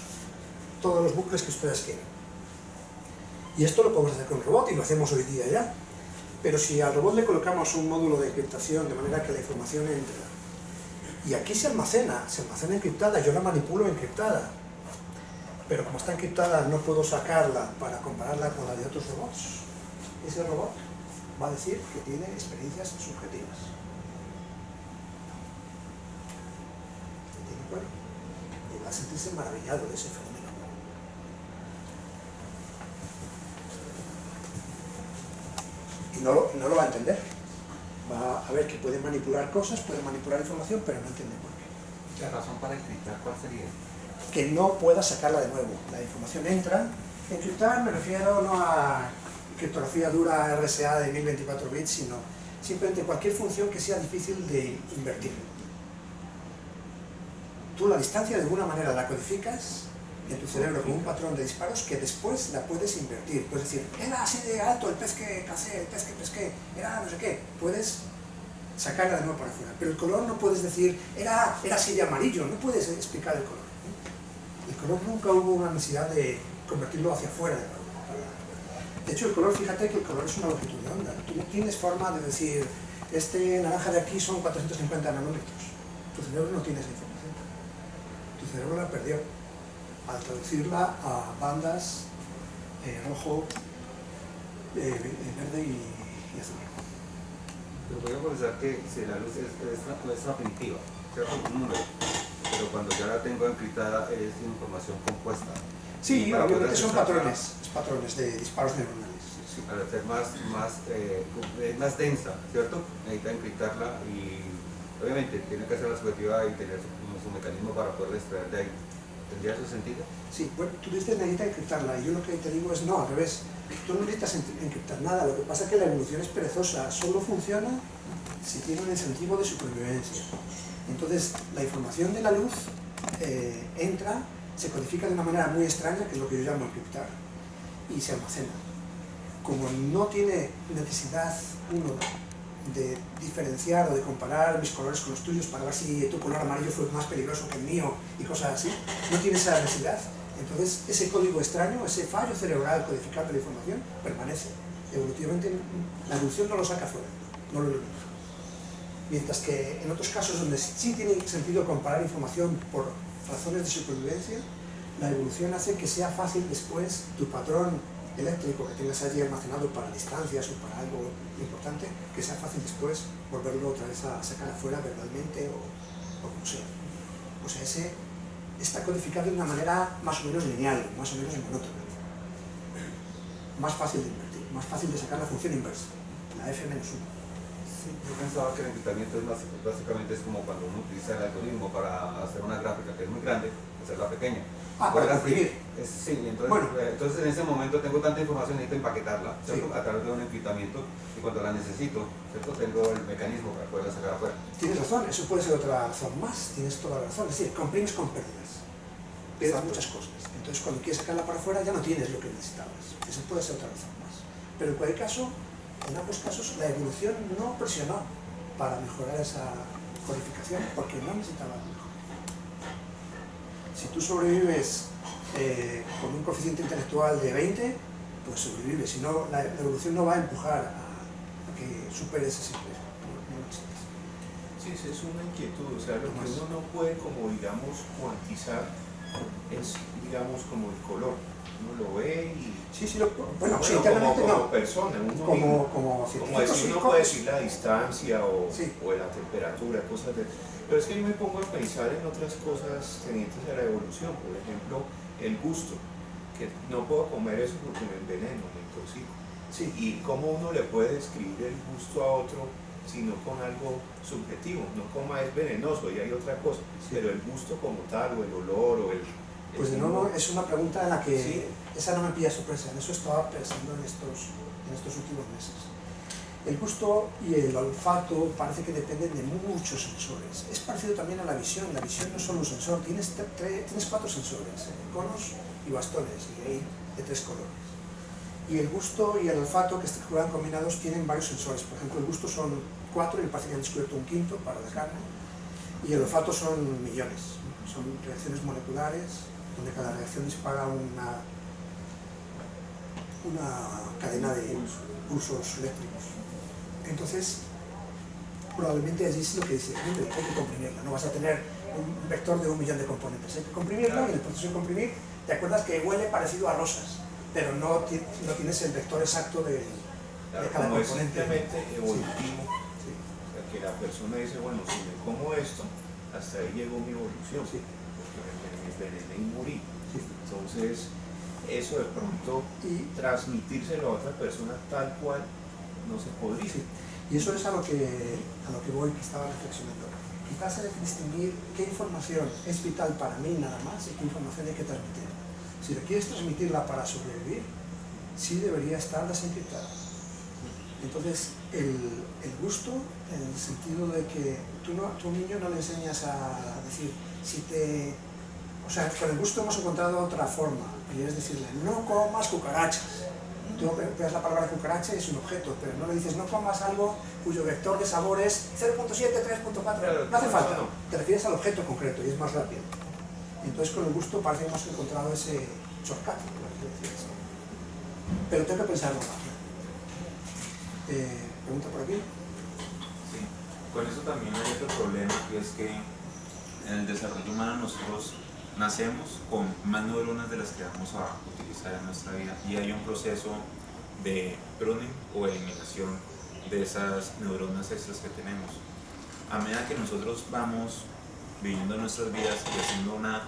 todos los bucles que ustedes quieren. Y esto lo podemos hacer con un robot y lo hacemos hoy día ya. Pero si al robot le colocamos un módulo de encriptación de manera que la información entra, y aquí se almacena encriptada, yo la manipulo encriptada, pero como está encriptada no puedo sacarla para compararla con la de otros robots, ese robot va a decir que tiene experiencias subjetivas. Y va a sentirse maravillado de ese fenómeno. Y no lo va a entender. Va a ver que puede manipular cosas, puede manipular información, pero no entiende por qué. ¿La razón para encriptar cuál sería? Que no pueda sacarla de nuevo. La información entra. Encriptar me refiero no a criptografía dura RSA de 1024 bits, sino simplemente cualquier función que sea difícil de invertir. Tú la distancia de alguna manera la codificas en tu cerebro como un patrón de disparos que después la puedes invertir. Puedes decir, era así de alto el pez que cacé, el pez que pesqué, era no sé qué. Puedes sacarla de nuevo para afuera. Pero el color no puedes decir, era así de amarillo, no puedes explicar el color. El color nunca hubo una necesidad de convertirlo hacia afuera. De hecho, el color, fíjate que el color es una longitud de onda. Tú no tienes forma de decir, este naranja de aquí son 450 nanómetros. Tu cerebro no tiene esa información. Tu cerebro la perdió al traducirla a bandas rojo, verde y azul. Pero voy a pensar que si la luz es primitiva, ¿cierto? Un número. pero cuando ya la tengo encriptada es información compuesta. Sí, Y para poder obviamente son descifrarla, patrones de disparos neuronales. sí, para ser más densa, ¿cierto? Necesita encriptarla y obviamente tiene que ser la subjetiva y tener su mecanismo para poder extraer de ahí. ¿Tendría su sentido? Sí, bueno, tú dices necesitas encriptarla y yo lo que te digo es no, al revés. Tú no necesitas encriptar nada, lo que pasa es que la evolución es perezosa, solo funciona si tiene un incentivo de supervivencia. Entonces, la información de la luz entra, se codifica de una manera muy extraña, que es lo que yo llamo encriptar, y se almacena. Como no tiene necesidad uno de diferenciar o de comparar mis colores con los tuyos para ver si tu color amarillo fue más peligroso que el mío y cosas así, no tiene esa necesidad. Entonces, ese código extraño, ese fallo cerebral codificando la información, permanece. Evolutivamente, la evolución no lo saca fuera, no lo elimina. Mientras que en otros casos donde sí tiene sentido comparar información por razones de supervivencia, la evolución hace que sea fácil después tu patrón eléctrico que tengas allí almacenado para distancias o para algo importante, que sea fácil después volverlo otra vez a sacar afuera verbalmente o como sea. O sea, ese está codificado de una manera más o menos lineal, más o menos monótona. Más fácil de invertir, más fácil de sacar la función inversa, la f-1. Sí, yo pensaba que el encriptamiento básicamente es como cuando uno utiliza el algoritmo para hacer una gráfica que es muy grande, hacerla pequeña. Para comprimir. Sí, entonces, Bueno. Entonces en ese momento tengo tanta información, necesito empaquetarla, ¿cierto? Sí. A través de un encriptamiento, y cuando la necesito, ¿cierto? Tengo el mecanismo para poderla sacar afuera. Tienes razón, eso puede ser otra razón más, tienes toda la razón. Es decir, comprimes con pérdidas, pierdes muchas cosas. Entonces cuando quieres sacarla para afuera ya no tienes lo que necesitabas. Esa puede ser otra razón más. Pero en cualquier caso, en ambos casos, la evolución no presionó para mejorar esa codificación, porque no necesitaba mejor. Si tú sobrevives con un coeficiente intelectual de 20, pues sobrevives. Si no, la evolución no va a empujar a que superes ese peso. No necesitas. Sí, sí, es una inquietud, o sea, lo que uno no puede como, digamos, cuantizar es, digamos, como el color. Uno lo ve y... Sí, bueno, sí, como, internamente como no. persona, uno Como científico, decir, sí, uno puede decir la distancia o, Sí. o la temperatura, cosas de... Pero es que yo me pongo a pensar en otras cosas tenientes a la evolución, por ejemplo, el gusto, que no puedo comer eso porque me enveneno, me intoxico. Sí. Y cómo uno le puede describir el gusto a otro sino con algo subjetivo, no coma es venenoso y hay otra cosa, pero el gusto como tal, o el olor, o el... Pues de nuevo, es una pregunta en la que Sí. esa no me pilla sorpresa, en eso estaba pensando en estos últimos meses. El gusto y el olfato parece que dependen de muchos sensores. Es parecido también a la visión no es solo un sensor, tienes 4 sensores, conos y bastones, y hay de 3 colores. Y el gusto y el olfato que juegan combinados tienen varios sensores, por ejemplo el gusto son 4 y parece que han descubierto un quinto para la carne, y el olfato son millones, son reacciones moleculares donde cada reacción dispara una cadena de pulsos eléctricos. Entonces, probablemente allí es lo que dice, hay que comprimirla, no vas a tener un vector de 1 millón de componentes, hay que comprimirla y en el proceso de comprimir, te acuerdas que huele parecido a rosas, pero no tienes el vector exacto de cada como es componente. simplemente evolutivo, Sí. o sea, que la persona dice, bueno, si me como esto, hasta ahí llegó mi evolución, Sí. porque me envenené y morí. Sí. Entonces, eso de pronto, Y transmitírselo a otra persona tal cual, no se podría. Sí. Y eso es a lo que voy, que estaba reflexionando. Quizás hay que distinguir qué información es vital para mí nada más y qué información hay que transmitir. Si le quieres transmitirla para sobrevivir, sí debería estar desencriptada. Entonces, el gusto, en el sentido de que tú a un niño no le enseñas a decir, o sea, con el gusto hemos encontrado otra forma, y es decirle, no comas cucarachas. Tú ves la palabra cucaracha y es un objeto, pero no le dices no comas algo cuyo vector de sabor es 0.7, 3.4, no hace falta, te refieres al objeto concreto y es más rápido. Entonces con el gusto parece que hemos encontrado ese shortcut, pero tengo que pensarlo más. Pregunta por aquí. Sí, con eso también hay otro problema, y es que en el desarrollo humano nosotros nacemos con más neuronas de las que vamos a utilizar en nuestra vida, y hay un proceso de pruning o eliminación de esas neuronas extras que tenemos. A medida que nosotros vamos viviendo nuestras vidas y haciendo una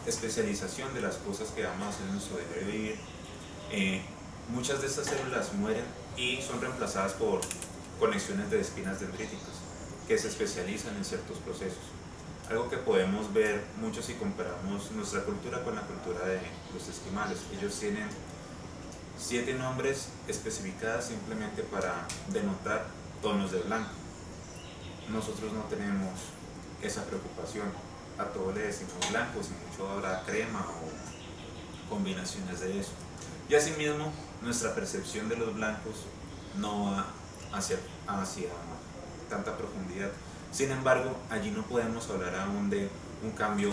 especialización de las cosas que vamos a hacer en nuestro diario vivir, muchas de estas células mueren y son reemplazadas por conexiones de espinas dendríticas que se especializan en ciertos procesos. Algo que podemos ver mucho si comparamos nuestra cultura con la cultura de los esquimales. Ellos tienen 7 nombres especificados simplemente para denotar tonos de blanco. Nosotros no tenemos esa preocupación. A todo le decimos blanco, si mucho habrá crema o combinaciones de eso. Y asimismo, nuestra percepción de los blancos no va hacia tanta profundidad. Sin embargo, allí no podemos hablar aún de un cambio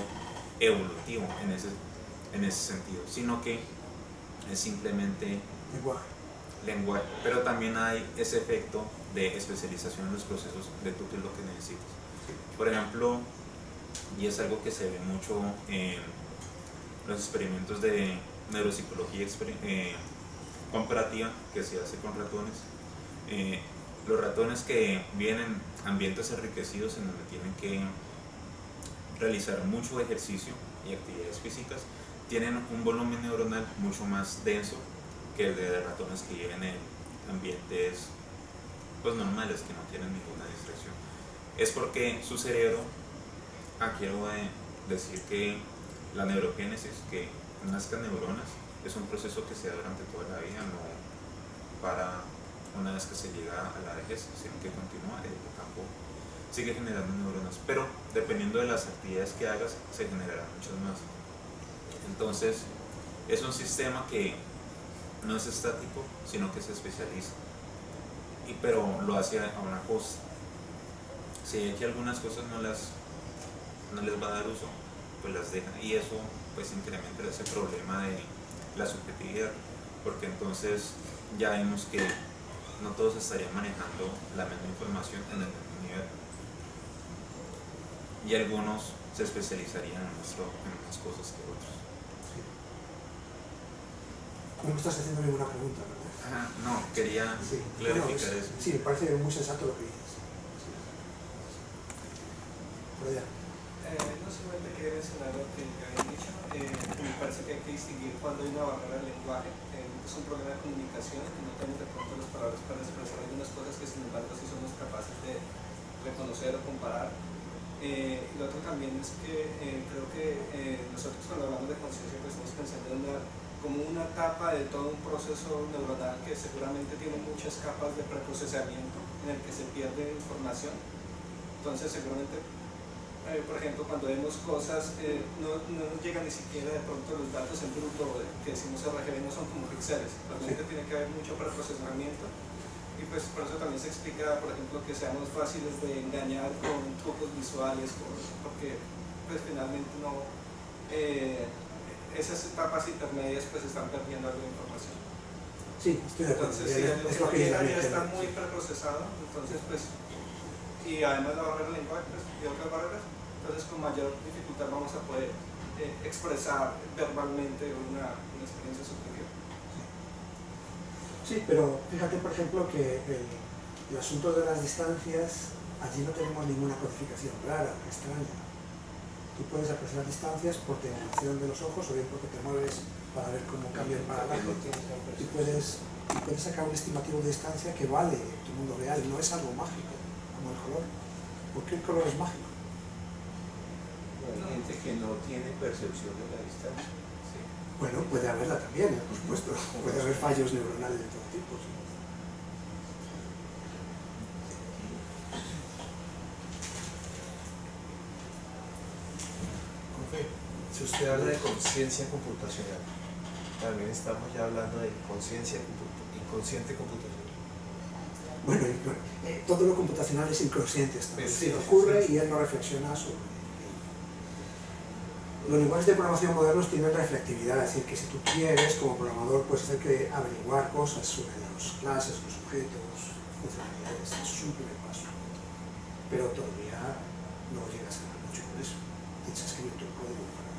evolutivo en ese sentido, sino que es simplemente lenguaje. Pero también hay ese efecto de especialización en los procesos de tú qué es lo que necesitas. Por ejemplo, y es algo que se ve mucho en los experimentos de neuropsicología comparativa que se hace con ratones. Los ratones que viven en ambientes enriquecidos en donde tienen que realizar mucho ejercicio y actividades físicas tienen un volumen neuronal mucho más denso que el de ratones que viven en ambientes pues normales, que no tienen ninguna distracción. Es porque su cerebro, quiero decir que la neurogénesis, que nazcan neuronas, es un proceso que se da durante toda la vida, no para una vez que se llega a la vejez, sino que continúa, el hipocampo sigue generando neuronas, pero dependiendo de las actividades que hagas, se generarán muchas más. Entonces, es un sistema que no es estático, sino que se especializa, pero lo hace a una costa. Si hay que algunas cosas no les va a dar uso, pues las deja, y eso pues incrementa ese problema de la subjetividad, porque entonces ya vemos que no todos estarían manejando la misma información en el mismo nivel, y algunos se especializarían en unas cosas que otros. Sí. No me estás haciendo ninguna pregunta, ¿verdad? No, quería clarificar eso. Sí, me parece muy sensato lo que dices. Por allá. No solamente quería mencionar lo que habían dicho, me parece que hay que distinguir cuando hay una barrera del lenguaje, es un problema de comunicación, que no tenemos de pronto las palabras para expresar algunas cosas que sin embargo sí somos capaces de reconocer o comparar. Y lo otro también es que creo que nosotros cuando hablamos de conciencia pues estamos pensando en como una etapa de todo un proceso neuronal que seguramente tiene muchas capas de preprocesamiento en el que se pierde información. Entonces seguramente por ejemplo, cuando vemos cosas, no nos llegan ni siquiera de pronto los datos en bruto que decimos RGB, no son como píxeles, realmente tiene que haber mucho preprocesamiento, y pues por eso también se explica, por ejemplo, que seamos fáciles de engañar con trucos visuales, porque pues finalmente no, esas etapas intermedias pues están perdiendo algo de información. Sí, estoy de acuerdo. Entonces, es lo que ya está muy preprocesado, entonces pues, y además la barrera del lenguaje pues, y otras barreras, entonces con mayor dificultad vamos a poder expresar verbalmente una experiencia subjetiva. Sí, pero fíjate por ejemplo que el asunto de las distancias, allí no tenemos ninguna codificación rara, extraña. Tú puedes apreciar distancias por temulación de los ojos o bien porque te mueves para ver cómo cambia el paralaje, y puedes sacar un estimativo de distancia que vale en tu mundo real, no es algo mágico como el color. ¿Por qué el color es mágico? Hay gente que no tiene percepción de la distancia. Sí. Bueno, puede haberla también, por supuesto. Puede haber fallos neuronales de todo tipo. ¿Sí? Si usted habla de conciencia computacional, también estamos ya hablando de conciencia inconsciente computacional. Bueno, todo lo computacional es inconsciente. Es decir, ocurre y él no reflexiona sobre ello. Los lenguajes de programación modernos tienen reflectividad, es decir, que si tú quieres, como programador, puedes hacer que averiguar cosas sobre las clases, los objetos, funcionalidades. Eso es un primer paso. Pero todavía no llegas a ganar mucho con eso. Tienes que escribir tu código para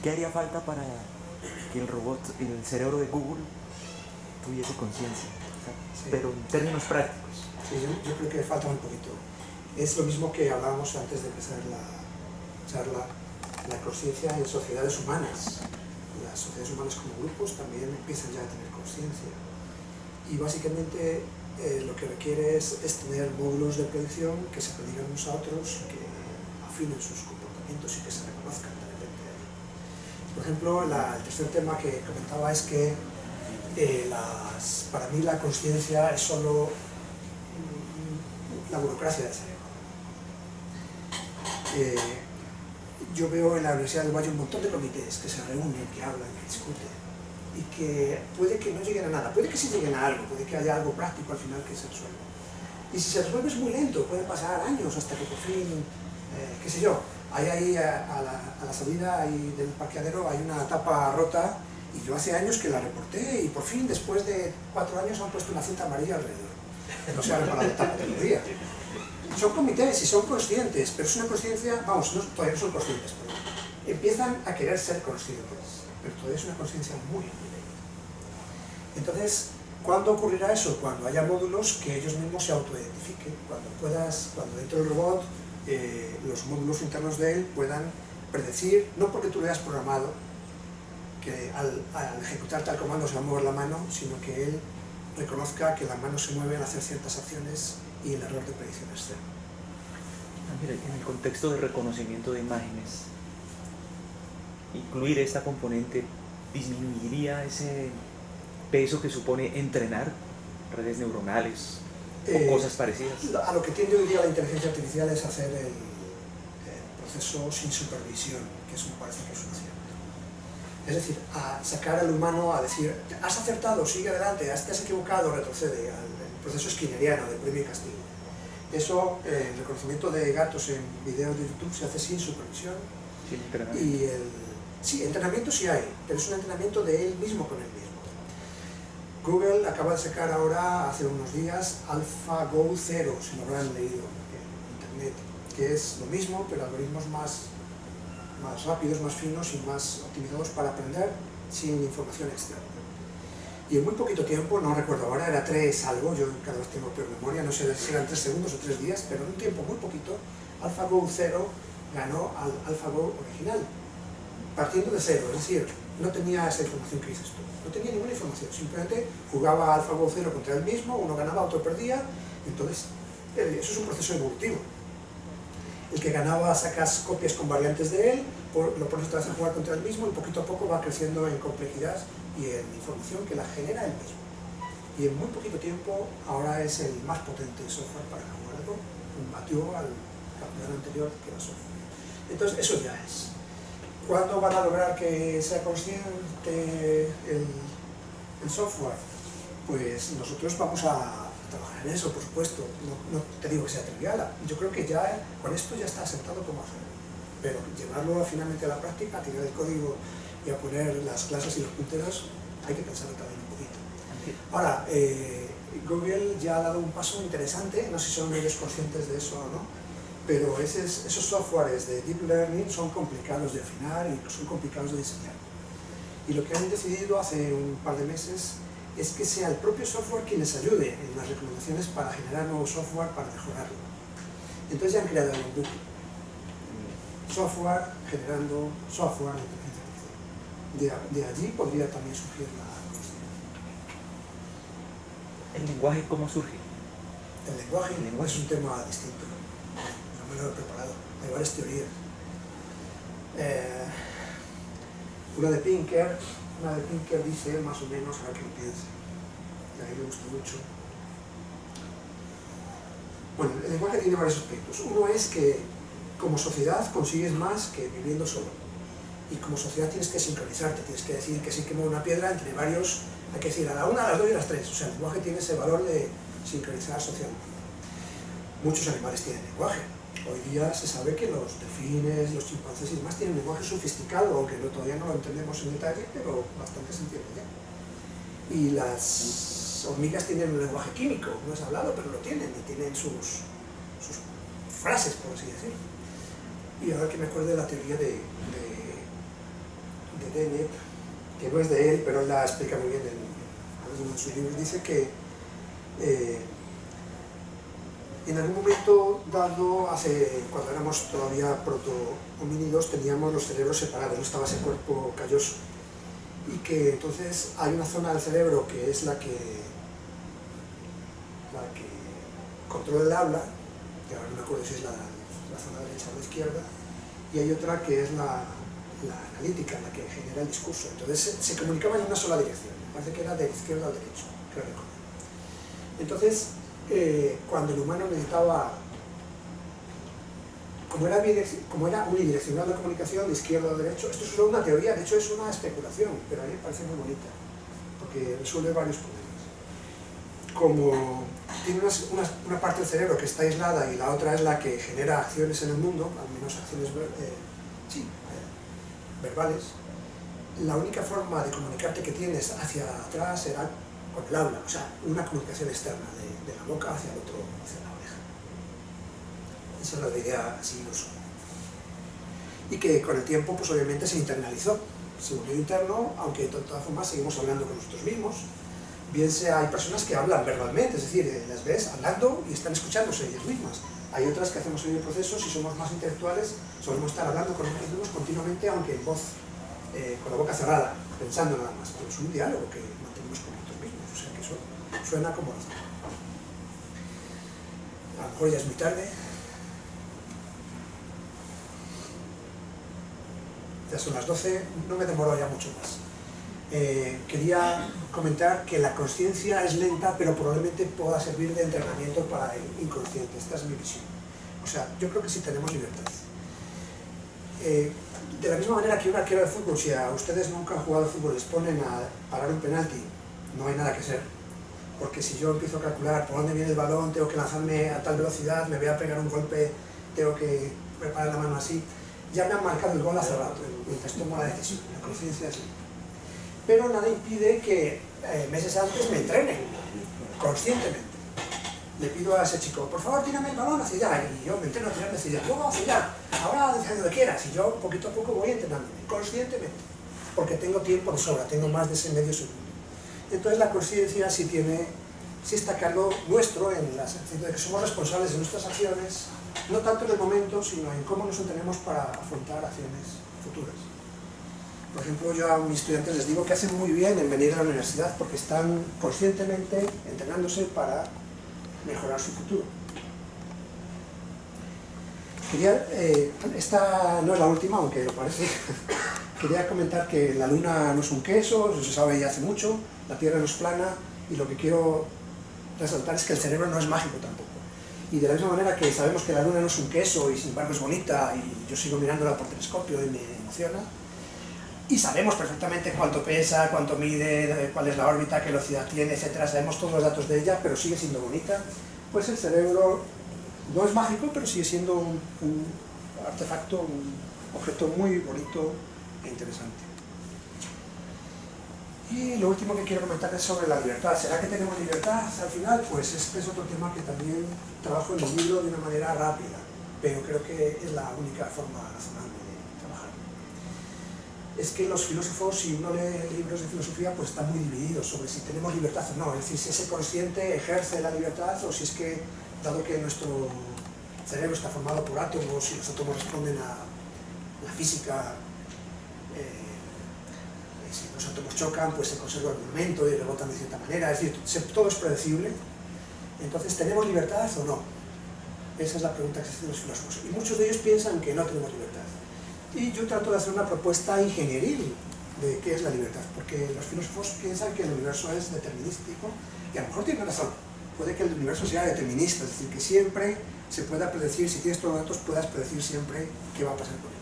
¿Qué haría falta para que el robot, el cerebro de Google, tuviese conciencia? Sí. pero en términos prácticos. Sí, yo creo que falta un poquito. Es lo mismo que hablábamos antes de empezar la charla, la conciencia en sociedades humanas. Las sociedades humanas como grupos también empiezan ya a tener conciencia. Y básicamente lo que requiere es tener módulos de predicción que se predigan unos a otros, que afinen sus comportamientos y que se reconozcan de repente. Por ejemplo, el tercer tema que comentaba es que para mí la conciencia es solo la burocracia del cerebro. Yo veo en la Universidad del Valle un montón de comités que se reúnen, que hablan, que discuten, y que puede que no lleguen a nada, puede que sí lleguen a algo, puede que haya algo práctico al final que se resuelva. Y si se resuelve es muy lento, pueden pasar años hasta que por fin, qué sé yo, hay ahí a la salida del parqueadero hay una tapa rota, y yo hace años que la reporté, y por fin después de 4 años han puesto una cinta amarilla alrededor. No se ha reparado la tapa todavía. Son comités y son conscientes, pero es una conciencia, vamos, todavía no son conscientes, pero empiezan a querer ser conscientes, pero todavía es una conciencia muy lenta. Entonces, ¿cuándo ocurrirá eso? Cuando haya módulos que ellos mismos se autoidentifiquen, cuando dentro del robot los módulos internos de él puedan predecir, no porque tú le hayas programado que al ejecutar tal comando se va a mover la mano, sino que él reconozca que la mano se mueve al hacer ciertas acciones y el error de predicción es cero. Mira, en el contexto de reconocimiento de imágenes, incluir esta componente disminuiría ese peso que supone entrenar redes neuronales o cosas parecidas. A lo que tiende hoy día la inteligencia artificial es hacer el proceso sin supervisión, que eso me parece que es un acierto. Es decir, a sacar al humano a decir, has acertado, sigue adelante, te has equivocado, retrocede, al proceso skinneriano de premio y castigo. Eso, el reconocimiento de gatos en videos de YouTube se hace sin supervisión. Sin entrenamiento. Sí, entrenamiento sí hay, pero es un entrenamiento de él mismo con él mismo. Google acaba de sacar ahora, hace unos días, AlphaGo 0, si lo habrán leído en internet, que es lo mismo, pero algoritmos más rápidos, más finos y más optimizados para aprender sin información externa. Y en muy poquito tiempo, no recuerdo ahora, era 3 algo, yo cada vez tengo peor memoria, no sé si eran 3 segundos o 3 días, pero en un tiempo muy poquito, AlphaGo 0 ganó al AlphaGo original, partiendo de cero, es decir, no tenía esa información que dices tú, no tenía ninguna información, simplemente jugaba AlphaGo 0 contra él mismo, uno ganaba, otro perdía, entonces eso es un proceso evolutivo. El que ganaba sacas copias con variantes de él, lo pones otra vez a jugar contra él mismo y poquito a poco va creciendo en complejidad y en información que la genera él mismo. Y en muy poquito tiempo ahora es el más potente software para jugar algo, batió al campeón anterior que era software. Entonces eso ya es. ¿Cuándo van a lograr que sea consciente el software? Pues nosotros vamos a trabajar en eso, por supuesto. No te digo que sea trivial. Yo creo que ya con esto ya está asentado cómo hacerlo. Pero llevarlo finalmente a la práctica, a tirar el código y a poner las clases y los punteros, hay que pensarlo también un poquito. Ahora, Google ya ha dado un paso interesante, no sé si son ellos conscientes de eso o no, pero esos softwares de Deep Learning son complicados de afinar y son complicados de diseñar. Y lo que han decidido hace un par de meses es que sea el propio software quien les ayude en las recomendaciones para generar nuevo software para mejorarlo. Entonces ya han creado un bucle. Software generando software de inteligencia artificial. De allí podría también surgir la conciencia. ¿El lenguaje cómo surge? El lenguaje es un tema distinto. No me lo he preparado. Hay varias teorías. Una de Pinker dice más o menos, a ver qué lo piense. Y a mí me gusta mucho. Bueno, el lenguaje tiene varios aspectos. Uno es que como sociedad consigues más que viviendo solo. Y como sociedad tienes que sincronizarte, tienes que decir que si quemo una piedra entre varios, hay que decir a la 1, a las 2 y a las 3. O sea, el lenguaje tiene ese valor de sincronizar socialmente. Muchos animales tienen lenguaje. Hoy día se sabe que los delfines, los chimpancés y demás tienen lenguaje sofisticado, aunque todavía no lo entendemos en detalle, pero bastante se entiende ya. Y las hormigas tienen un lenguaje químico, no es hablado, pero lo tienen, y tienen sus frases, por así decirlo. Y ahora que me acuerdo de la teoría de Dennett, que no es de él, pero él la explica muy bien en algunos de sus libros, dice que En algún momento dado, cuando éramos todavía proto-homínidos, teníamos los cerebros separados, no estaba ese cuerpo calloso. Y que entonces hay una zona del cerebro que es la que controla el habla, que ahora no me acuerdo si es la zona derecha o la izquierda, y hay otra que es la analítica, la que genera el discurso. Entonces se comunicaban en una sola dirección, me parece que era de izquierda a derecha, creo recordar. Entonces, cuando el humano necesitaba, como era unidireccional la comunicación de izquierda a derecha, esto es solo una teoría, de hecho es una especulación, pero a mí me parece muy bonita, porque resuelve varios problemas. Como tiene una parte del cerebro que está aislada y la otra es la que genera acciones en el mundo, al menos acciones verbales, la única forma de comunicarte que tienes hacia atrás era con el habla, o sea, una comunicación externa de la boca hacia el otro, hacia la oreja. Esa es la idea así iluso. Y que con el tiempo, pues obviamente se internalizó, se volvió interno, aunque de todas formas seguimos hablando con nosotros mismos. Bien sea, hay personas que hablan verbalmente, es decir, las ves hablando y están escuchándose ellas mismas. Hay otras que hacemos el proceso, si somos más intelectuales, solemos estar hablando con nosotros mismos continuamente, aunque en voz, con la boca cerrada, pensando nada más. Pero es un diálogo que mantenemos con nosotros mismos, o sea que eso suena como razón. A lo mejor ya es muy tarde. Ya son las 12, no me demoro ya mucho más. Quería comentar que la consciencia es lenta, pero probablemente pueda servir de entrenamiento para el inconsciente. Esta es mi visión. O sea, yo creo que sí tenemos libertad. De la misma manera que un arquero de fútbol, si a ustedes nunca han jugado al fútbol, les ponen a parar un penalti, no hay nada que hacer. Porque si yo empiezo a calcular por dónde viene el balón, tengo que lanzarme a tal velocidad, me voy a pegar un golpe, tengo que preparar la mano así, ya me han marcado el gol hace rato, mientras tomo la decisión. La conciencia es lenta. Pero nada impide que meses antes me entrenen, conscientemente. Le pido a ese chico, por favor, tírame el balón hacia allá, y yo me entreno a tirarme hacia allá, luego hacia allá, ahora hacia donde quieras, y yo poquito a poco voy entrenándome, conscientemente, porque tengo tiempo de sobra, tengo más de ese medio segundo. Entonces la conciencia sí está a cargo nuestro, en el sentido de que somos responsables de nuestras acciones, no tanto en el momento, sino en cómo nos entrenemos para afrontar acciones futuras. Por ejemplo, yo a mis estudiantes les digo que hacen muy bien en venir a la universidad porque están conscientemente entrenándose para mejorar su futuro. Esta no es la última, aunque lo parece. Quería comentar que la Luna no es un queso, eso se sabe ya hace mucho, la Tierra no es plana, y lo que quiero resaltar es que el cerebro no es mágico tampoco. Y de la misma manera que sabemos que la Luna no es un queso y sin embargo es bonita, y yo sigo mirándola por telescopio y me emociona, y sabemos perfectamente cuánto pesa, cuánto mide, cuál es la órbita, qué velocidad tiene, etc. Sabemos todos los datos de ella, pero sigue siendo bonita. Pues el cerebro no es mágico, pero sigue siendo un artefacto, un objeto muy bonito e interesante. Y lo último que quiero comentar es sobre la libertad. ¿Será que tenemos libertad al final? Pues este es otro tema que también trabajo en el libro de una manera rápida, pero creo que es la única forma razonable de trabajar. Es que los filósofos, si uno lee libros de filosofía, pues están muy divididos sobre si tenemos libertad o no. Es decir, si ese consciente ejerce la libertad o si es que, dado que nuestro cerebro está formado por átomos y los átomos responden a la física, si los átomos chocan, pues se conserva el momento y rebotan de cierta manera. Es decir, todo es predecible. Entonces, ¿tenemos libertad o no? Esa es la pregunta que se hacen los filósofos. Y muchos de ellos piensan que no tenemos libertad. Y yo trato de hacer una propuesta ingenieril de qué es la libertad, porque los filósofos piensan que el universo es determinístico, y a lo mejor tienen razón. Puede que el universo sea determinista, es decir, que siempre se pueda predecir, si tienes todos los datos, puedas predecir siempre qué va a pasar con él.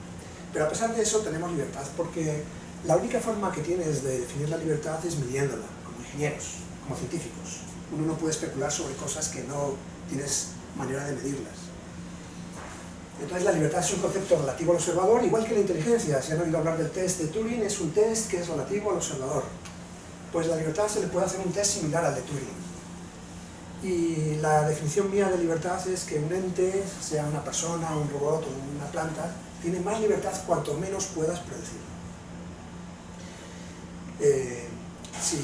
Pero a pesar de eso tenemos libertad, porque la única forma que tienes de definir la libertad es midiéndola, como ingenieros, como científicos. Uno no puede especular sobre cosas que no tienes manera de medirlas. Entonces la libertad es un concepto relativo al observador, igual que la inteligencia. Si han oído hablar del test de Turing, es un test que es relativo al observador. Pues la libertad se le puede hacer un test similar al de Turing. Y la definición mía de libertad es que un ente, sea una persona, un robot o una planta, tiene más libertad cuanto menos puedas predecirlo. Si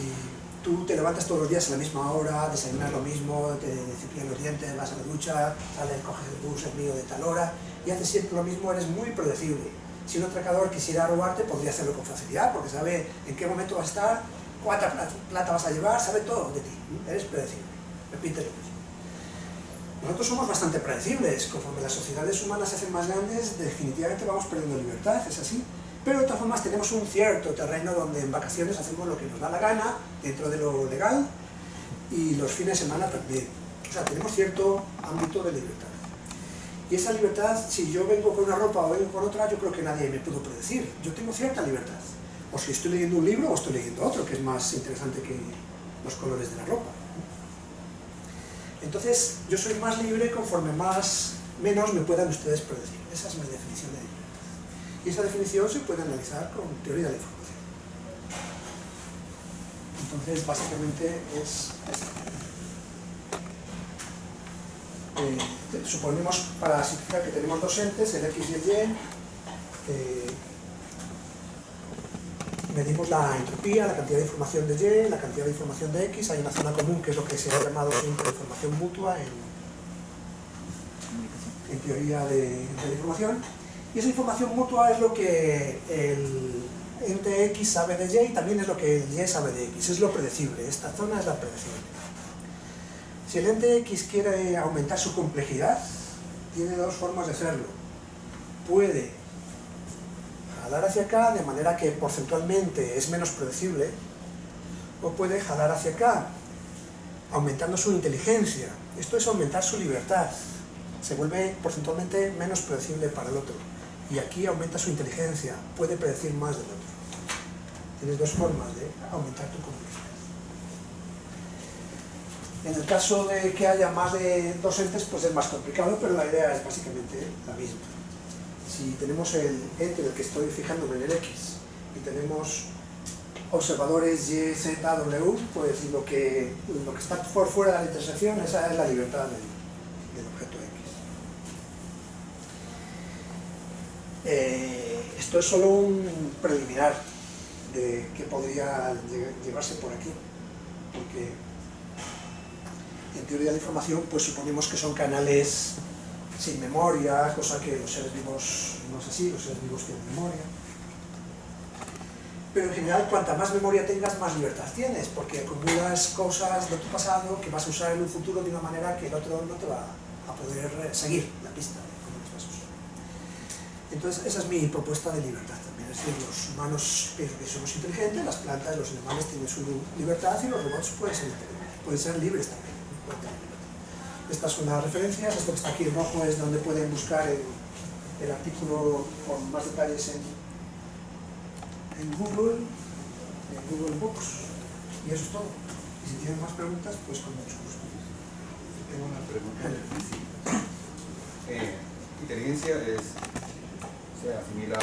tú te levantas todos los días a la misma hora, desayunas lo mismo, te cepillas los dientes, vas a la ducha, sales, coges el bus, el mío de tal hora, y haces siempre lo mismo, eres muy predecible. Si un atracador quisiera robarte, podría hacerlo con facilidad, porque sabe en qué momento vas a estar, cuánta plata vas a llevar, sabe todo de ti, eres predecible, repites lo mismo. Nosotros somos bastante predecibles, conforme las sociedades humanas se hacen más grandes, definitivamente vamos perdiendo libertad, es así. Pero de todas formas tenemos un cierto terreno donde en vacaciones hacemos lo que nos da la gana, dentro de lo legal, y los fines de semana también. O sea, tenemos cierto ámbito de libertad. Y esa libertad, si yo vengo con una ropa o vengo con otra, yo creo que nadie me pudo predecir. Yo tengo cierta libertad. O si estoy leyendo un libro o estoy leyendo otro, que es más interesante que los colores de la ropa. Entonces, yo soy más libre conforme menos me puedan ustedes predecir. Esa es mi definición de libertad. Y esa definición se puede analizar con teoría de la información. Entonces, básicamente es suponemos, para simplificar, que tenemos dos entes, el X y el Y. Medimos la entropía, la cantidad de información de Y, la cantidad de información de X. Hay una zona común que es lo que se ha llamado siempre información mutua en teoría de la información. Y esa información mutua es lo que el ente X sabe de Y y también es lo que el Y sabe de X. Es lo predecible, esta zona es la predecible. Si el ente X quiere aumentar su complejidad, tiene dos formas de hacerlo. Puede jalar hacia acá de manera que porcentualmente es menos predecible, o puede jalar hacia acá, aumentando su inteligencia. Esto es aumentar su libertad. Se vuelve porcentualmente menos predecible para el otro. Y aquí aumenta su inteligencia, puede predecir más del otro. Tienes dos formas de aumentar tu complejidad. En el caso de que haya más de dos entes, pues es más complicado, pero la idea es básicamente la misma. Si tenemos el ente del que estoy fijándome en el X y tenemos observadores Y, Z, W, pues lo que está por fuera de la intersección, esa es la libertad del objeto X. Esto es solo un preliminar de que podría llevarse por aquí, porque en teoría de la información pues suponemos que son canales sin memoria, cosa que los seres vivos no es así, los seres vivos tienen memoria. Pero en general, cuanta más memoria tengas, más libertad tienes, porque acumulas cosas de tu pasado que vas a usar en un futuro de una manera que el otro no te va a poder seguir la pista de cómo las vas a usar. Entonces, esa es mi propuesta de libertad también. Es decir, los humanos pienso que somos inteligentes, las plantas, los animales tienen su libertad y los robots pueden ser libres también. Estas son las referencias. Esto que está aquí en rojo es donde pueden buscar el artículo con más detalles en Google Books, y eso es todo. Y si tienen más preguntas, pues con mucho gusto. Tengo una pregunta. Inteligencia es, se asimila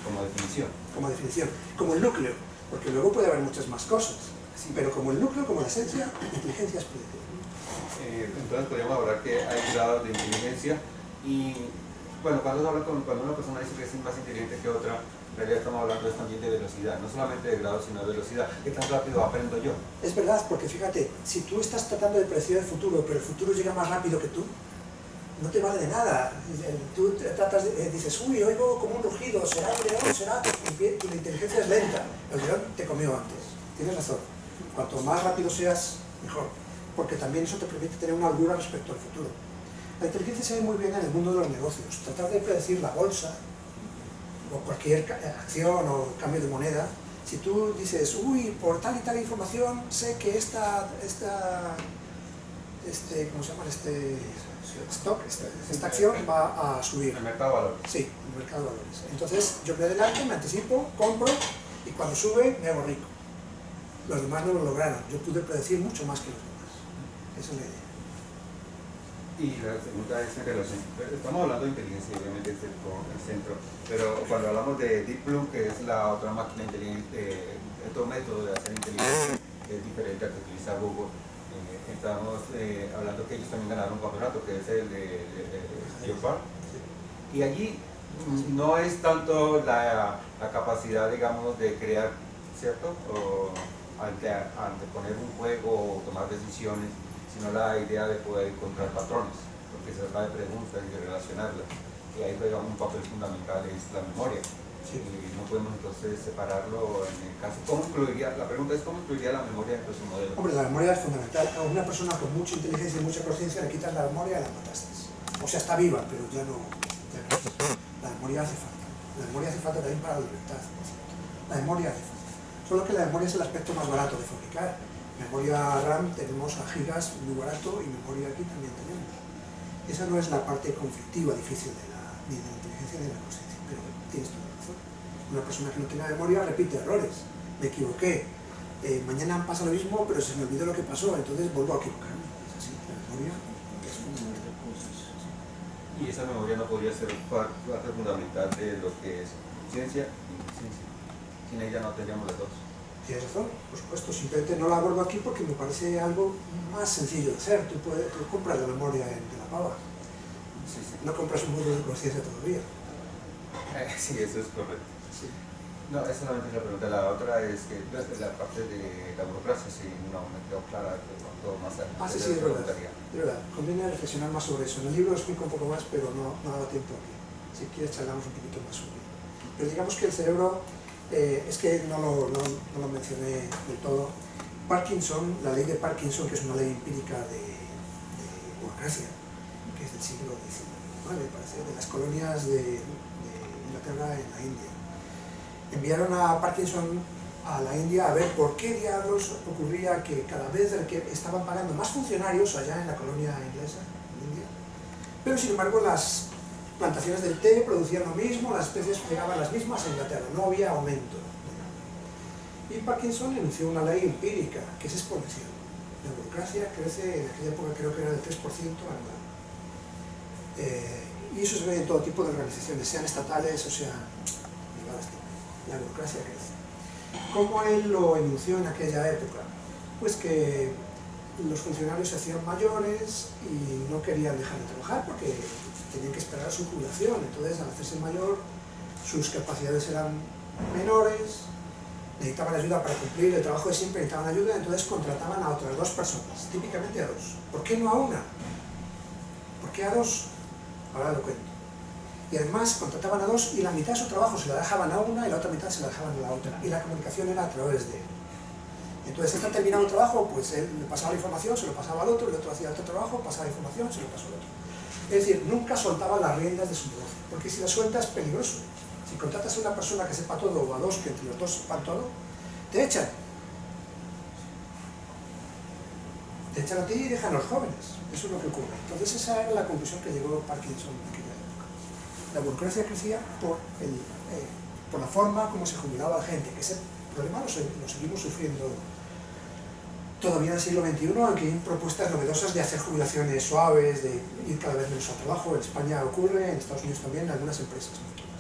como definición. Como definición, como el núcleo, porque luego puede haber muchas más cosas, sí, pero como el núcleo, como la esencia, inteligencia es predecible. Entonces podríamos hablar que hay grados de inteligencia y bueno, cuando una persona dice que es más inteligente que otra, en realidad estamos hablando también de velocidad, no solamente de grado, sino de velocidad. ¿Qué tan rápido aprendo yo? Es verdad, porque fíjate, si tú estás tratando de predecir el futuro, pero el futuro llega más rápido que tú, no te vale de nada. Tú dices, uy, oigo como un rugido, será el león, será... Y la inteligencia es lenta, el león te comió antes. Tienes razón, cuanto más rápido seas, mejor, porque también eso te permite tener una holgura respecto al futuro. La inteligencia se ve muy bien en el mundo de los negocios. Tratar de predecir la bolsa o cualquier acción o cambio de moneda, si tú dices, uy, por tal y tal información sé que esta acción va a subir. El mercado de valores. Sí, el mercado de valores. Entonces yo me adelanto, me anticipo, compro y cuando sube me hago rico. Los demás no lo lograron. Yo pude predecir mucho más que los demás. Esa es la idea. Y la segunda es en relación, estamos hablando de inteligencia, obviamente es el centro, pero cuando hablamos de Deep Blue, que es la otra máquina inteligente, otro método de hacer inteligencia, que es diferente al que utiliza Google, estamos hablando que ellos también ganaron un campeonato, que es el de Geopard, y allí no es tanto la capacidad, digamos, de crear ¿cierto? O ante poner un juego o tomar decisiones, sino la idea de poder encontrar patrones, porque se trata de preguntas y de relacionarlas. Y ahí juega un papel fundamental, es la memoria. Sí. Y no podemos entonces separarlo en el caso. La pregunta es cómo incluiría la memoria dentro de su modelo. Hombre, la memoria es fundamental. A una persona con mucha inteligencia y mucha conciencia le quitas la memoria y la mataste. O sea, está viva, pero ya no. La memoria hace falta. La memoria hace falta también para la libertad, por cierto. La memoria hace falta. Solo que la memoria es el aspecto más barato de fabricar. Memoria RAM tenemos a gigas, muy barato, y memoria aquí también tenemos. Esa no es la parte conflictiva, difícil ni de la inteligencia ni de la conciencia, pero tienes toda la razón. Una persona que no tenga memoria repite errores. Me equivoqué. Mañana pasa lo mismo, pero se me olvidó lo que pasó, entonces vuelvo a equivocarme. Es así, la memoria es fundamental. Y esa memoria no podría ser parte fundamental de lo que es ciencia y ciencia. Sin ella no tendríamos las dos. Tienes razón, por supuesto, simplemente no la abordo aquí porque me parece algo más sencillo de hacer. Tú compras la memoria de la pava. Sí, sí. No compras un módulo de conciencia todavía. Sí, eso es correcto. Sí. No, esa solamente es la pregunta. La otra es que la parte de la burocracia, si no me quedó clara, que cuanto más Sí, es verdad. De verdad, conviene reflexionar más sobre eso. En el libro lo explico un poco más, pero no ha dado tiempo aquí. Si quieres charlamos un poquito más sobre ello. Pero digamos que el cerebro, es que no lo mencioné del todo. Parkinson, la ley de Parkinson, que es una ley empírica de burocracia, que es del siglo XIX, me parece, de las colonias de Inglaterra en la India. Enviaron a Parkinson a la India a ver por qué diablos ocurría que cada vez que estaban pagando más funcionarios allá en la colonia inglesa, en India, pero sin embargo las plantaciones del té producían lo mismo, las especies llegaban las mismas a Inglaterra, no había aumento. Y Parkinson enunció una ley empírica que es exponencial. La burocracia crece, en aquella época creo que era del 3% anual. Y eso se ve en todo tipo de organizaciones, sean estatales o sean privadas. La burocracia crece. ¿Cómo él lo enunció en aquella época? Pues que los funcionarios se hacían mayores y no querían dejar de trabajar porque tenían que esperar a su jubilación. Entonces, al hacerse mayor, sus capacidades eran menores, necesitaban ayuda para cumplir el trabajo de siempre, necesitaban ayuda, entonces contrataban a otras 2 personas, típicamente a 2. ¿Por qué no a una? ¿Por qué a 2? Ahora lo cuento. Y además contrataban a 2 y la mitad de su trabajo se la dejaban a una y la otra mitad se la dejaban a la otra. Y la comunicación era a través de él. Entonces, este terminaba un trabajo, pues él le pasaba la información, se lo pasaba al otro, el otro hacía otro trabajo, pasaba la información, se lo pasó al otro. Es decir, nunca soltaba las riendas de su negocio, porque si las sueltas es peligroso. Si contratas a una persona que sepa todo o a 2 que entre los 2 sepan todo, te echan. Te echan a ti y dejan a los jóvenes. Eso es lo que ocurre. Entonces, esa era la conclusión que llegó Parkinson en aquella época. La burocracia crecía por la forma como se jubilaba la gente, que ese problema lo seguimos sufriendo todavía en el siglo XXI, aunque hay propuestas novedosas de hacer jubilaciones suaves, de ir cada vez menos al trabajo. En España ocurre, en Estados Unidos también, en algunas empresas, no todas.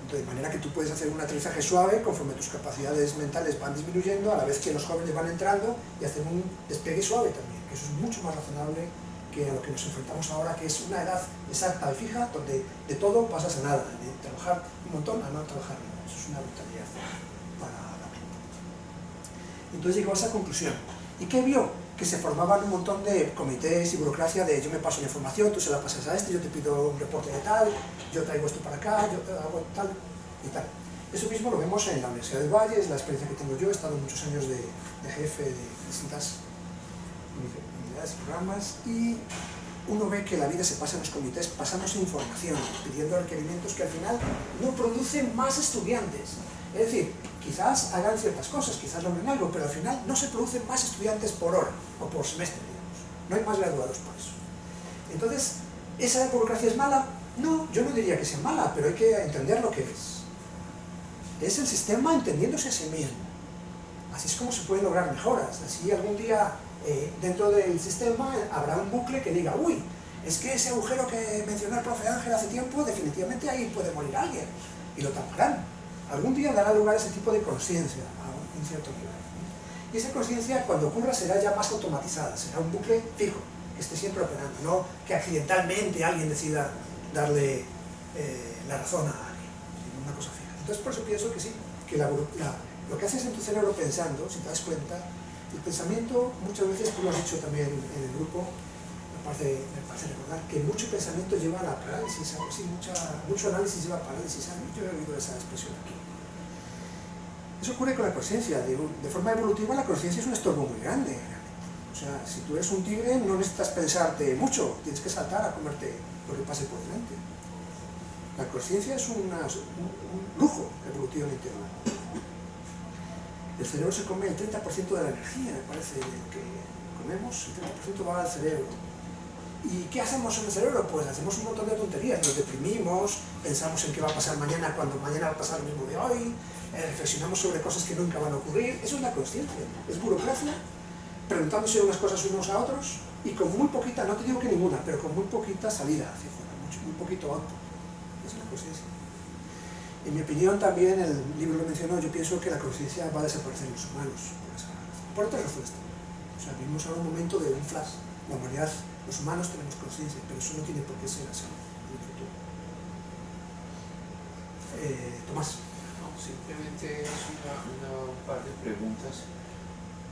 Entonces, de manera que tú puedes hacer un aterrizaje suave conforme tus capacidades mentales van disminuyendo, a la vez que los jóvenes van entrando, y hacer un despegue suave también, que eso es mucho más razonable que a lo que nos enfrentamos ahora, que es una edad exacta y fija, donde de todo pasas a nada, de trabajar un montón a no trabajar nada. Eso es una brutalidad para la mente. Entonces llegó a esa conclusión. ¿Y qué vio? Que se formaban un montón de comités y burocracia de yo me paso la información, tú se la pasas a este, yo te pido un reporte de tal, yo traigo esto para acá, yo hago tal y tal. Eso mismo lo vemos en la Universidad del Valle, es la experiencia que tengo yo, he estado muchos años de jefe de distintas unidades y programas, y uno ve que la vida se pasa en los comités, pasamos información, pidiendo requerimientos que al final no producen más estudiantes. Es decir, quizás hagan ciertas cosas, quizás logren algo, pero al final no se producen más estudiantes por hora o por semestre, digamos. No hay más graduados por eso. Entonces, ¿esa burocracia es mala? No, yo no diría que sea mala, pero hay que entender lo que es. Es el sistema entendiéndose a sí mismo. Así es como se pueden lograr mejoras. Así algún día dentro del sistema habrá un bucle que diga, uy, es que ese agujero que mencionó el profe Ángel hace tiempo, definitivamente ahí puede morir alguien, y lo taparán. Algún día dará lugar a ese tipo de conciencia, a un cierto nivel. Y esa conciencia, cuando ocurra, será ya más automatizada, será un bucle fijo, que esté siempre operando, no que accidentalmente alguien decida darle la razón a alguien, sino una cosa fija. Entonces, por eso pienso que sí, que Lo que haces en tu cerebro pensando, si te das cuenta, el pensamiento, muchas veces, tú lo has dicho también en el grupo, me parece recordar que mucho pensamiento lleva a la parálisis, algo así, mucho análisis lleva a parálisis. Yo he oído esa expresión aquí. Eso ocurre con la conciencia. De forma evolutiva, la conciencia es un estorbo muy grande. O sea, si tú eres un tigre, no necesitas pensarte mucho, tienes que saltar a comerte lo que pase por delante. La conciencia es un lujo evolutivamente hablando. El cerebro se come el 30% de la energía, me parece, de lo que comemos, el 30% va al cerebro. ¿Y qué hacemos en el cerebro? Pues hacemos un montón de tonterías, nos deprimimos, pensamos en qué va a pasar mañana cuando mañana va a pasar lo mismo de hoy, reflexionamos sobre cosas que nunca van a ocurrir. Eso es la conciencia, es burocracia, preguntándose unas cosas unos a otros y con muy poquita, no te digo que ninguna, pero con muy poquita salida hacia afuera, muy poquito output. Esa es la conciencia. En mi opinión también, el libro lo mencionó, yo pienso que la conciencia va a desaparecer en los humanos, por otras razones también. O sea, vivimos ahora un momento de un flash. La humanidad, los humanos tenemos conciencia, pero eso no tiene por qué ser así en el futuro. Tomás. No, simplemente es un par de preguntas.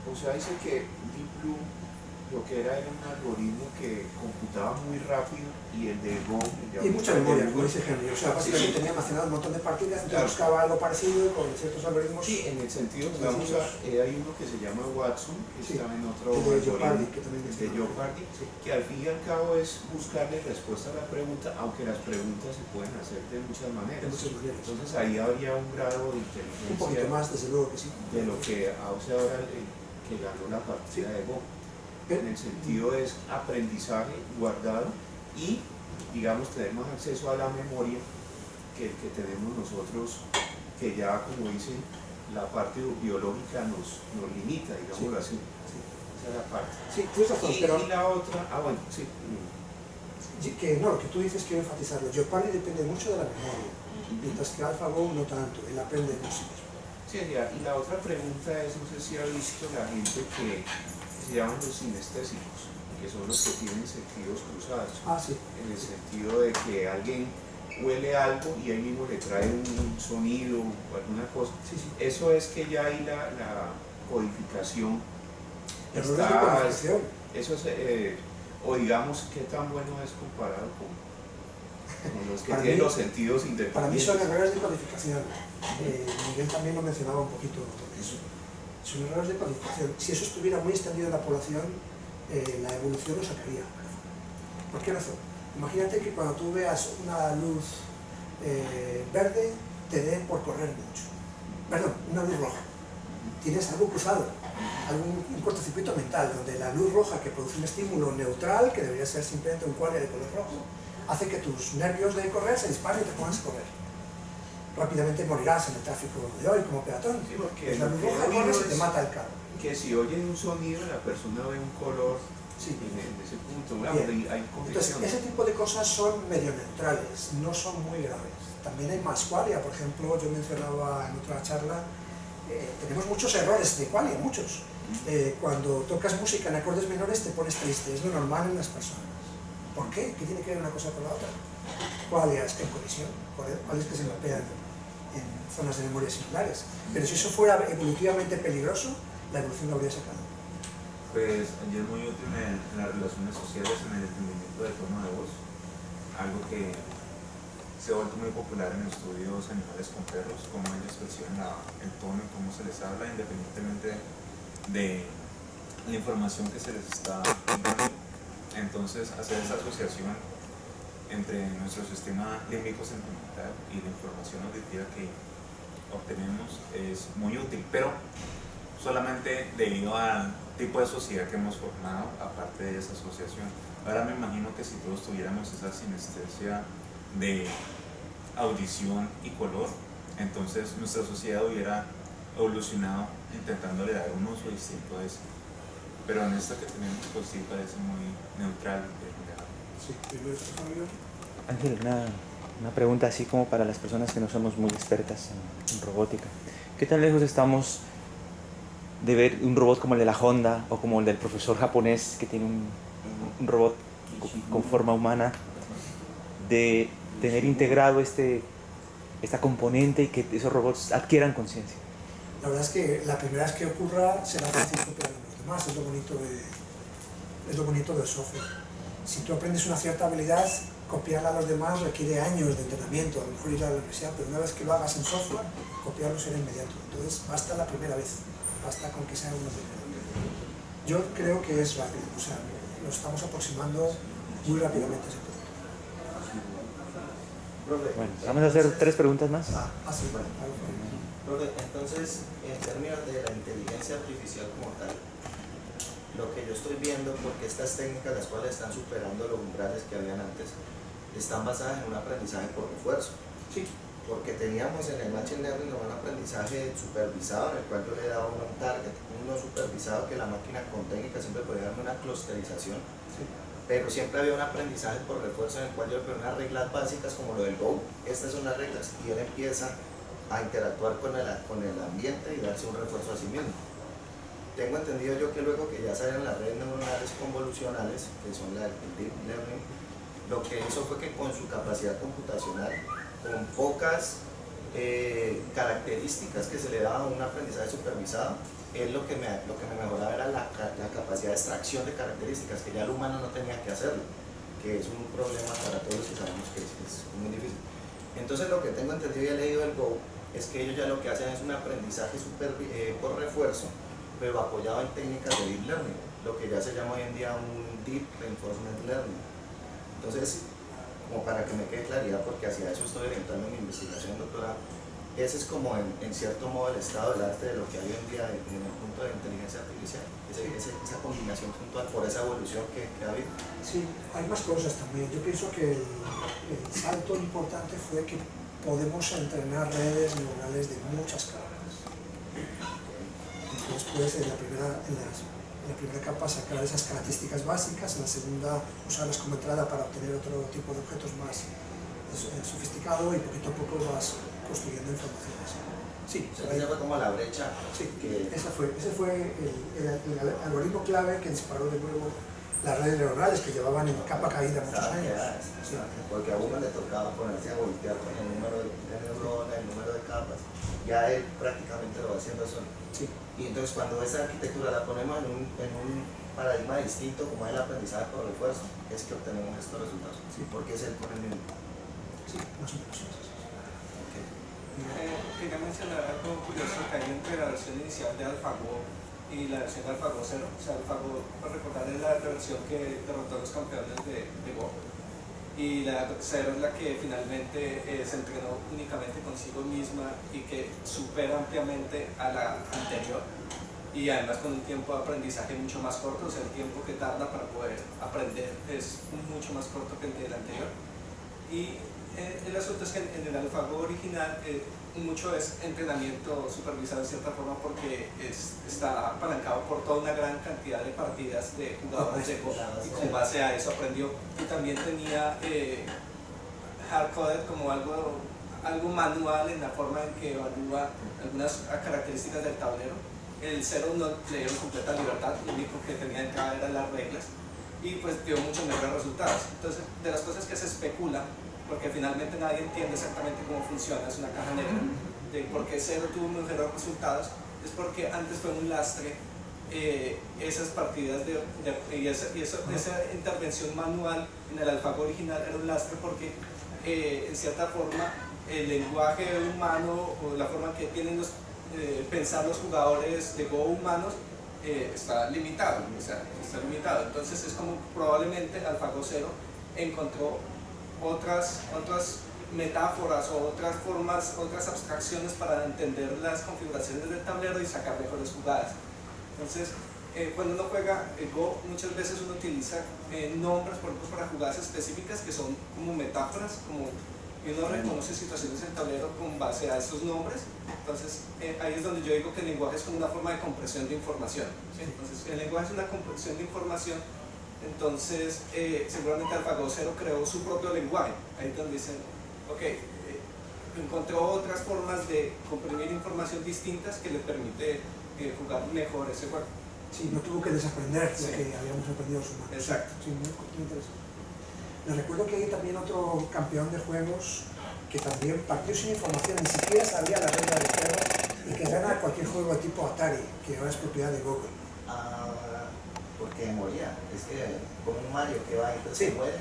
O sea, dice que Deep Blue lo que era un algoritmo que computaba muy rápido y el de Go... Y mucha memoria, como dice Henry. O sea, básicamente tenía almacenado un montón de partidas, entonces buscaba algo parecido con ciertos algoritmos. Sí, en el sentido, digamos, hay uno que se llama Watson, que está en otro de algoritmo, que también de Jeopardy, que al fin y al cabo es buscarle respuesta a la pregunta, aunque las preguntas se pueden hacer de muchas maneras. Entonces ahí habría un grado de inteligencia. Un poquito más, desde luego que sí. De lo que hace ahora el que ganó la partida de Go. En el sentido es aprendizaje guardado y, digamos, tener más acceso a la memoria que tenemos nosotros, que ya, como dicen, la parte biológica nos limita, digámoslo así. Esa es la parte. Sí, tienes razón, pero... Y la otra, bueno, sí. Que no, lo que tú dices quiero enfatizarlo. Jeopardy depende mucho de la memoria, mientras que AlphaGo no tanto, él aprende por sí mismo. Sí, y la otra pregunta es, no sé si ha visto la gente que se llaman los sinestésicos, que son los que tienen sentidos cruzados. Ah, sí. En el sentido de que alguien huele algo y ahí mismo le trae un sonido o alguna cosa. Sí, sí. Eso es que ya hay la codificación. Errores de codificación. Eso es, o digamos, qué tan bueno es comparado con los que tienen los sentidos independientes. Para mí son errores de codificación. Miguel también lo mencionaba un poquito eso. Son errores de codificación. Si eso estuviera muy extendido en la población, la evolución lo sacaría. ¿Por qué razón? Imagínate que cuando tú veas una luz verde, te dé por correr mucho. Perdón, una luz roja. Tienes algo cruzado, un cortocircuito mental, donde la luz roja que produce un estímulo neutral, que debería ser simplemente un cuadro de color rojo, hace que tus nervios de correr se disparen y te pongas a correr. Rápidamente morirás en el tráfico de hoy como peatón. Sí, porque la luz roja corres y te mata el carro. Que si oyen un sonido, la persona ve un color. Sí. En ese punto, hay entonces, ese tipo de cosas son medio neutrales, no son muy graves. También hay más qualia, por ejemplo, yo mencionaba en otra charla, tenemos muchos errores de qualia, muchos. Cuando tocas música en acordes menores te pones triste, es lo normal en las personas. ¿Por qué? ¿Qué tiene que ver una cosa con la otra? Qualia es que en colisión, cuál es que se mapean en zonas de memoria singulares. Pero si eso fuera evolutivamente peligroso, la evolución lo habría sacado. Pues allí es muy útil en las relaciones sociales, en el entendimiento del tono de voz, algo que se ha vuelto muy popular en estudios animales con perros, cómo ellos perciben el tono y cómo se les habla, independientemente de la información que se les está dando. Entonces, hacer esa asociación entre nuestro sistema límbico sentimental y la información auditiva que obtenemos es muy útil, pero solamente debido al tipo de sociedad que hemos formado, aparte de esa asociación. Ahora me imagino que si todos tuviéramos esa sinestesia de audición y color, entonces nuestra sociedad hubiera evolucionado intentándole dar un uso distinto a eso. Pero en esta que tenemos, pues sí parece muy neutral. Sí, primero, Ángel, una pregunta así como para las personas que no somos muy expertas en robótica. ¿Qué tan lejos estamos de ver un robot como el de la Honda o como el del profesor japonés que tiene un robot con forma humana, de tener integrado esta componente y que esos robots adquieran conciencia? La verdad es que la primera vez que ocurra será fácil copiarlo a los demás, es lo bonito del software. Si tú aprendes una cierta habilidad, copiarla a los demás requiere años de entrenamiento, a lo mejor ir a la universidad, pero una vez que lo hagas en software, copiarlo será inmediato. Entonces basta la primera vez, basta con que sea una primera. Yo creo que es rápido, o sea, lo estamos aproximando muy rápidamente a ese punto. Profe, Bueno, vamos a hacer 3 preguntas más. Sí, bueno, profe, entonces, en términos de la inteligencia artificial como tal, lo que yo estoy viendo, porque estas técnicas, las cuales están superando los umbrales que habían antes, están basadas en un aprendizaje por refuerzo. sí. Porque teníamos en el Machine Learning un aprendizaje supervisado, en el cual yo le daba un target, uno supervisado que la máquina con técnica siempre podía darme una clusterización, Sí. pero siempre había un aprendizaje por refuerzo en el cual yo le ponía unas reglas básicas como lo del Go, estas son las reglas, y él empieza a interactuar con el ambiente y darse un refuerzo a sí mismo. Tengo entendido yo que luego que ya salen las redes neuronales convolucionales, que son el Deep Learning, lo que hizo fue que con su capacidad computacional, con pocas características que se le daba a un aprendizaje supervisado, él lo que me mejoraba era la capacidad de extracción de características, que ya el humano no tenía que hacerlo, que es un problema para todos los que sabemos que es muy difícil. Entonces lo que tengo entendido y he leído del Go es que ellos ya lo que hacen es un aprendizaje por refuerzo, pero apoyado en técnicas de Deep Learning, lo que ya se llama hoy en día un Deep Reinforcement Learning. Entonces, como para que me quede claridad, porque hacia eso estoy orientando mi investigación doctoral, ese es como en cierto modo el estado del arte de lo que hay hoy en día en el punto de inteligencia artificial, esa combinación puntual por esa evolución que ha habido. Sí, hay más cosas también. Yo pienso que el salto importante fue que podemos entrenar redes neuronales de muchas capas. Entonces puedes en la primera capa sacar esas características básicas, en la segunda usarlas como entrada para obtener otro tipo de objetos más sofisticado y poquito a poco vas construyendo informaciones. Sí, esa fue como la brecha. Sí, ese fue el algoritmo clave que disparó de nuevo las redes neuronales que llevaban en capa caída muchos años. Sí. Porque a uno le tocaba ponerse a voltear con el número de neuronas, el número de capas, ya él prácticamente lo va haciendo solo. Sí. Y entonces cuando esa arquitectura la ponemos en un paradigma distinto como es el aprendizaje por refuerzo, es que obtenemos estos resultados. Sí. Porque es el con el mismo. Sí, más o menos. Quería mencionar algo curioso que hay entre la versión inicial de AlphaGo y la versión de AlphaGo 0. O sea, AlphaGo, para recordar, es la versión que derrotó a los campeones de Go. Y la 0 es la que finalmente se entrenó únicamente consigo misma y que supera ampliamente a la anterior. Y además con un tiempo de aprendizaje mucho más corto, o sea, el tiempo que tarda para poder aprender es mucho más corto que el del anterior. Y el asunto es que en el AlphaGo original mucho es entrenamiento supervisado de cierta forma porque está apalancado por toda una gran cantidad de partidas de jugadores de Go y con base a eso aprendió. Y también tenía hardcoded como algo manual en la forma en que evalúa algunas características del tablero. El 0 no le dieron completa libertad, lo único que tenía de entrada eran las reglas y pues dio muchos mejores resultados. Entonces, de las cosas que se especulan, porque finalmente nadie entiende exactamente cómo funciona, es una caja negra, de por qué 0 tuvo mejores resultados, es porque antes fue un lastre esas partidas y esa intervención manual en el AlphaGo original era un lastre porque en cierta forma el lenguaje humano o la forma que tienen pensar los jugadores de Go humanos está limitado, entonces es como probablemente AlphaGo 0 encontró otras metáforas o otras formas, otras abstracciones para entender las configuraciones del tablero y sacar mejores jugadas. Entonces, cuando uno juega Go, muchas veces uno utiliza nombres, por ejemplo, para jugadas específicas que son como metáforas, y uno reconoce situaciones en el tablero con base a esos nombres. Entonces, ahí es donde yo digo que el lenguaje es como una forma de compresión de información, ¿sí? Entonces, el lenguaje es una compresión de información. Entonces, seguramente AlphaGo 0 creó su propio lenguaje. Ahí es donde dicen, ok, encontró otras formas de comprimir información distintas que le permite jugar mejor ese juego. Sí, no tuvo que desaprender lo que habíamos aprendido su mano. Exacto. Sí, muy interesante. Les recuerdo que hay también otro campeón de juegos que también partió sin información, ni siquiera sabía la regla del juego y que gana cualquier juego de tipo Atari, que ahora es propiedad de Google. Porque moría, es que como un Mario que va y entonces Sí. se muere,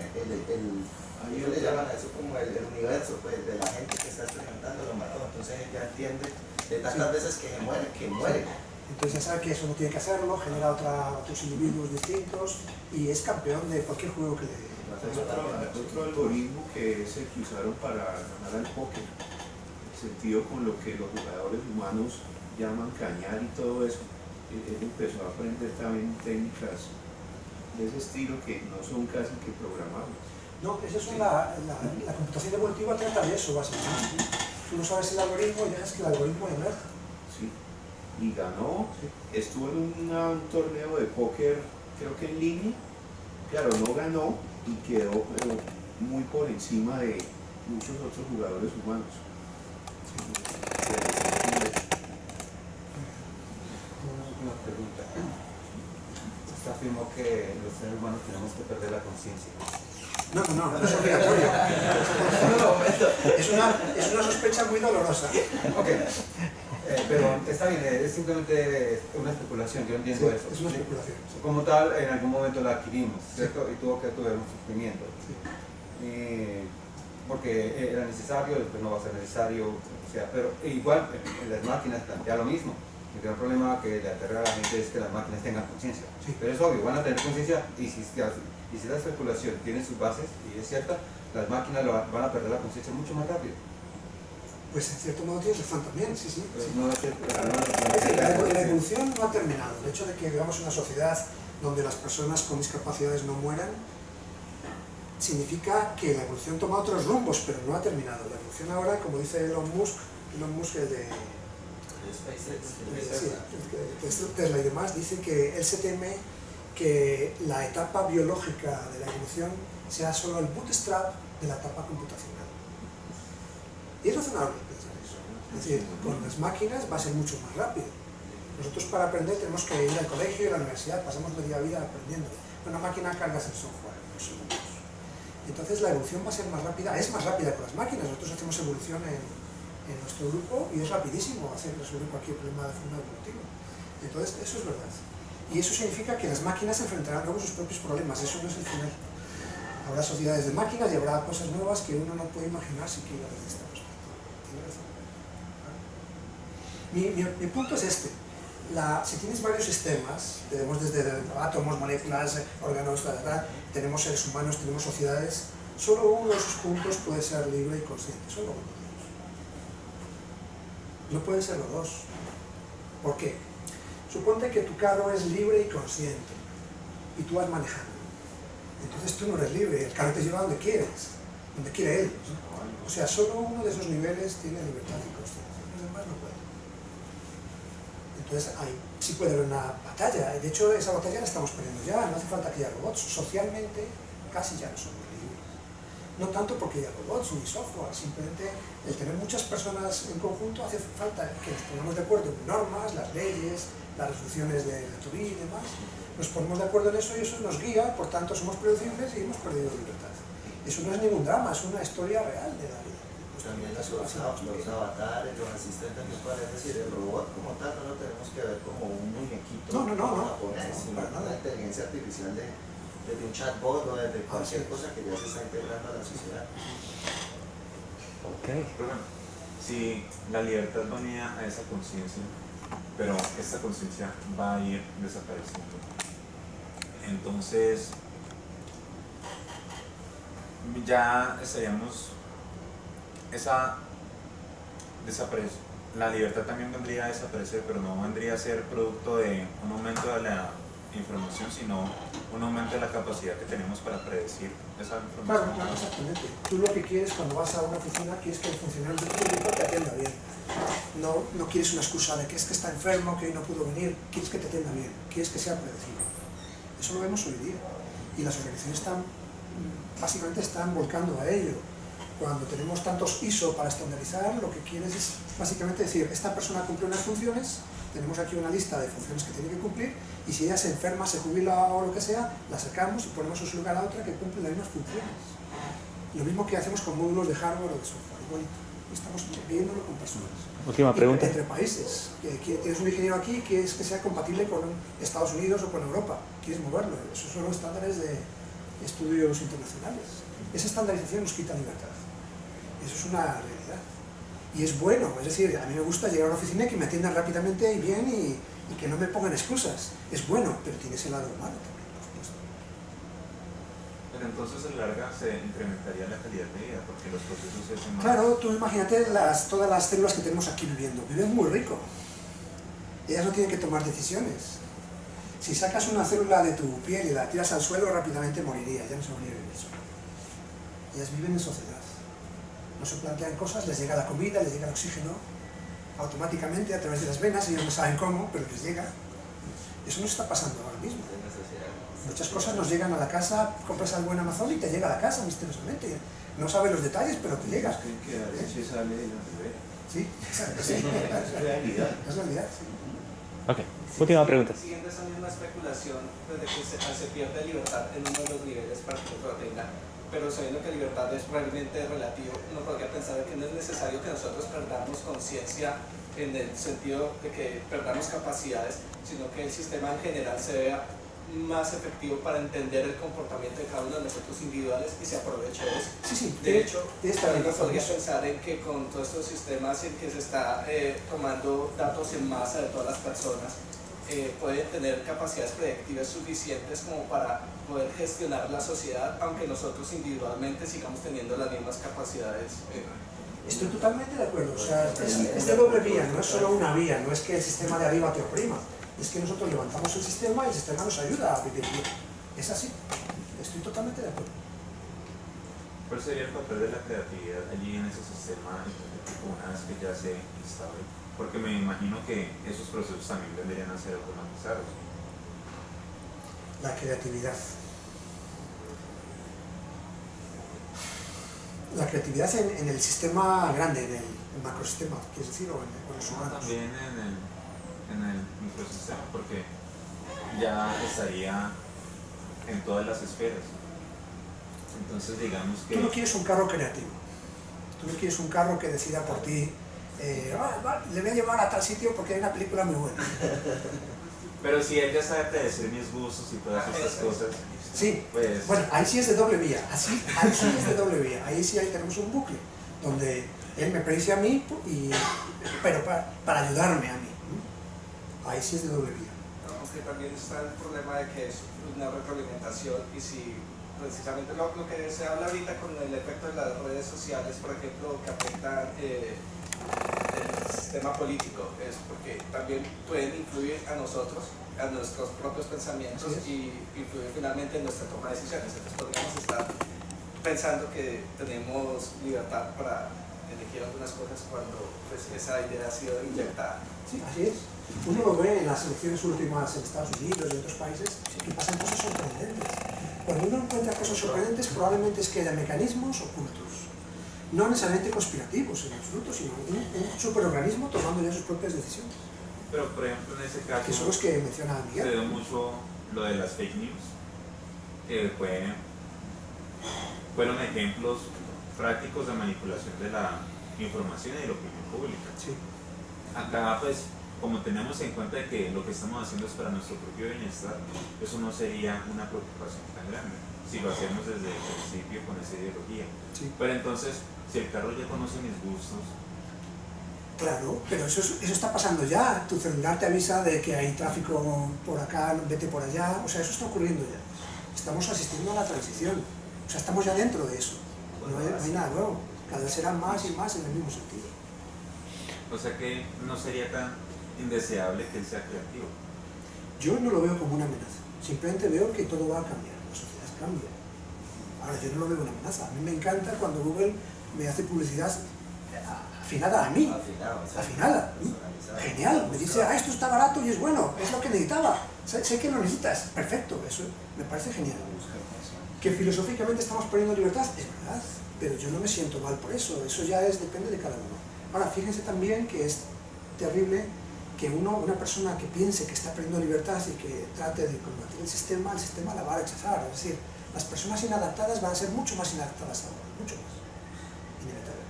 ellos le llaman a eso como el universo pues, de la gente que está experimentando, lo mató, entonces ella entiende de tantas veces que muere, que muere. Entonces ya sabe que eso no tiene que hacerlo, genera otros individuos distintos y es campeón de cualquier juego que le... Otro algoritmo que es el que usaron para ganar al póker, en sentido con lo que los jugadores humanos llaman cañar y todo eso. Él empezó a aprender también técnicas de ese estilo que no son casi que programables. No, eso es la computación evolutiva trata de eso básicamente. Tú no sabes el algoritmo y dejas que el algoritmo emerja. Sí. Y ganó, estuvo en un torneo de póker, creo que en línea, claro, no ganó y quedó pero muy por encima de muchos otros jugadores humanos. Una pregunta. Usted afirmó que los seres humanos tenemos que perder la conciencia. No es obligatorio. Es una sospecha muy dolorosa. Ok. Pero está bien, es simplemente una especulación, yo entiendo Sí, eso. es una especulación. Como tal, en algún momento la adquirimos, ¿cierto? Y tuvo que haber un sufrimiento. Porque era necesario, después no va a ser necesario, o sea, pero igual en las máquinas plantea lo mismo. El gran problema que le aterra a la gente es que las máquinas tengan conciencia. Sí. Pero es obvio, van a tener conciencia y si la especulación tiene sus bases y es cierta, las máquinas van a perder la conciencia mucho más rápido. Pues en cierto modo tienes razón también, sí. Pero no es Es decir, la evolución no ha terminado. El hecho de que vivamos en una sociedad donde las personas con discapacidades no mueran significa que la evolución toma otros rumbos, pero no ha terminado. La evolución ahora, como dice Elon Musk el de Tesla y demás, dice que él se teme que la etapa biológica de la evolución sea solo el bootstrap de la etapa computacional. Y es razonable pensar eso. Es decir, con las máquinas va a ser mucho más rápido. Nosotros para aprender tenemos que ir al colegio y a la universidad, pasamos media vida aprendiendo. Con una máquina cargas el software en 2 segundos. Entonces la evolución va a ser más rápida, es más rápida con las máquinas. Nosotros hacemos evolución en nuestro grupo y es rapidísimo resolver cualquier problema de forma evolutiva. Entonces eso es verdad. Y eso significa que las máquinas enfrentarán luego sus propios problemas, eso no es el final. Habrá sociedades de máquinas y habrá cosas nuevas que uno no puede imaginar siquiera desde esta perspectiva. Mi punto es este. Si tienes varios sistemas, tenemos desde átomos, moléculas, órganos, tenemos seres humanos, tenemos sociedades, solo uno de esos puntos puede ser libre y consciente, solo uno de ellos. No pueden ser los dos. ¿Por qué? Suponte que tu carro es libre y consciente y tú vas manejando. Entonces tú no eres libre, el carro te lleva donde quieres, donde quiere él. O sea, solo uno de esos niveles tiene libertad y consciencia, los demás no pueden. Entonces sí puede haber una batalla, de hecho esa batalla la estamos perdiendo ya, no hace falta que haya robots, socialmente casi ya no somos libres. No tanto porque haya robots ni software, simplemente el tener muchas personas en conjunto hace falta que nos pongamos de acuerdo en normas, las leyes, las resoluciones de la Turing y demás. Nos ponemos de acuerdo en eso y eso nos guía, por tanto somos predecibles y hemos perdido libertad. Eso no es ningún drama, es una historia real de la vida. También los avatares, los asistentes virtuales, es decir, el robot como tal no lo tenemos que ver como un muñequito japonés, sino una inteligencia artificial desde un chatbot o desde cualquier cosa que ya se está integrando a la sociedad. Pero bueno, si la libertad va unida a esa conciencia, pero esta conciencia va a ir desapareciendo, entonces ya estaríamos la libertad también vendría a desaparecer, pero no vendría a ser producto de un aumento de la información, sino un aumento de la capacidad que tenemos para predecir esa información. Claro, exactamente. Tú lo que quieres cuando vas a una oficina, quieres que el funcionario del público te atienda bien. No quieres una excusa de que es que está enfermo, que hoy no pudo venir, quieres que te atienda bien, quieres que sea predecible. Eso lo vemos hoy día. Y las organizaciones básicamente están volcando a ello. Cuando tenemos tantos ISO para estandarizar, lo que quieres es básicamente decir, esta persona cumple unas funciones, tenemos aquí una lista de funciones que tiene que cumplir, y si ella se enferma, se jubila o lo que sea, la sacamos y ponemos en su lugar a otra que cumple las mismas funciones. Lo mismo que hacemos con módulos de hardware o de software. es bonito. Estamos viviéndolo con personas. Última pregunta. Entre países. Tienes un ingeniero aquí que es que sea compatible con Estados Unidos o con Europa. Quieres moverlo. Esos son los estándares de estudios internacionales. Esa estandarización nos quita libertad. Eso es una realidad. Y es bueno. Es decir, a mí me gusta llegar a una oficina y que me atiendan rápidamente y bien y que no me pongan excusas. Es bueno, pero tiene ese lado humano también, por supuesto. Pero entonces a la larga se incrementaría la calidad de vida porque los procesos se hacen más. Claro, tú imagínate todas las células que tenemos aquí viviendo. Viven muy rico. Ellas no tienen que tomar decisiones. Si sacas una célula de tu piel y la tiras al suelo, rápidamente moriría. Ya no se moriría vivir sola. Ellas viven en sociedad. No se plantean cosas, les llega la comida, les llega el oxígeno automáticamente a través de las venas. Ellos no saben cómo, pero les llega. Eso no está pasando ahora mismo. Muchas cosas nos llegan a la casa, compras algo en Amazon y te llega a la casa misteriosamente. No sabes los detalles, pero te llega. Que a veces sale de la nevera. Sí, exacto. Sí. Es realidad. Es realidad, sí. Ok, última pregunta. Siguiendo esa misma especulación, desde que se pierde libertad en uno de los niveles para que otro lo tenga, pero sabiendo que libertad es realmente relativo, uno podría pensar que no es necesario que nosotros perdamos conciencia en el sentido de que perdamos capacidades, sino que el sistema en general se vea más efectivo para entender el comportamiento de cada uno de nosotros individuales y se aproveche de eso. Sí, sí. De hecho, también razón. podría pensar en que con todos estos sistemas en que se está tomando datos en masa de todas las personas, pueden tener capacidades predictivas suficientes como para poder gestionar la sociedad, aunque nosotros individualmente sigamos teniendo las mismas capacidades. Estoy totalmente de acuerdo. O sea, es de doble vía, no es solo una vía, no es que el sistema de arriba te oprima. Es que nosotros levantamos el sistema y el sistema nos ayuda a vivir bien. Es así. Estoy totalmente de acuerdo. ¿Cuál sería el papel de la creatividad allí en ese sistema una vez que ya se instaure? Porque me imagino que esos procesos también deberían ser automatizados. La creatividad. La creatividad en el sistema grande, en el macrosistema, ¿quieres decir? O en los humanos. También en el microsistema, porque ya estaría en todas las esferas. Entonces digamos que... Tú no quieres un carro creativo. Tú no quieres un carro que decida por ti, le voy a llevar a tal sitio porque hay una película muy buena. Pero si él ya sabe predecir mis gustos y todas estas cosas, sí, pues... bueno, ahí sí es de doble vía, ahí sí es de doble vía, ahí sí ahí tenemos un bucle, donde él me predice a mí, pero para ayudarme a mí. Ahí sí es de doble vía. Aunque también está el problema de que es una retroalimentación y si precisamente lo que se habla ahorita con el efecto de las redes sociales, por ejemplo, que afectan el sistema político, es porque también pueden influir a nosotros, a nuestros propios pensamientos y influir finalmente en nuestra toma de decisiones. Entonces podríamos estar pensando que tenemos libertad para elegir algunas cosas cuando pues, esa idea ha sido inyectada. Sí, así es. Uno lo ve en las elecciones últimas en Estados Unidos y en otros países que pasan cosas sorprendentes. Cuando uno encuentra cosas sorprendentes probablemente es que haya mecanismos ocultos, no necesariamente conspirativos en absoluto, sino un superorganismo tomando ya sus propias decisiones. Pero por ejemplo en ese caso... Que son los que menciona Miguel. Se dio mucho lo de las fake news, que fueron ejemplos prácticos de manipulación de la información y de la opinión pública. Sí. Acá pues como tenemos en cuenta de que lo que estamos haciendo es para nuestro propio bienestar, eso no sería una preocupación tan grande si lo hacemos desde el principio con esa ideología. Sí. Pero entonces, si el carro ya conoce mis gustos... Claro, pero eso está pasando ya. Tu celular te avisa de que hay tráfico por acá, vete por allá. O sea, eso está ocurriendo ya. Estamos asistiendo a la transición. O sea, estamos ya dentro de eso. No hay nada nuevo. Cada vez será más y más en el mismo sentido. O sea que no sería tan indeseable que él sea creativo. Yo no lo veo como una amenaza. Simplemente veo que todo va a cambiar. La sociedad cambia. Ahora, yo no lo veo una amenaza. A mí me encanta cuando Google me hace publicidad afinada a mí. Afinada. Genial. Me dice, esto está barato y es bueno. Es lo que necesitaba. Sé que lo necesitas. Perfecto. Eso me parece genial. Que filosóficamente estamos perdiendo libertad, es verdad. Pero yo no me siento mal por eso. Eso ya depende de cada uno. Ahora, fíjense también que es terrible que una persona que piense que está perdiendo libertad y que trate de combatir el sistema la va a rechazar. Es decir, las personas inadaptadas van a ser mucho más inadaptadas ahora, mucho más. Inevitable.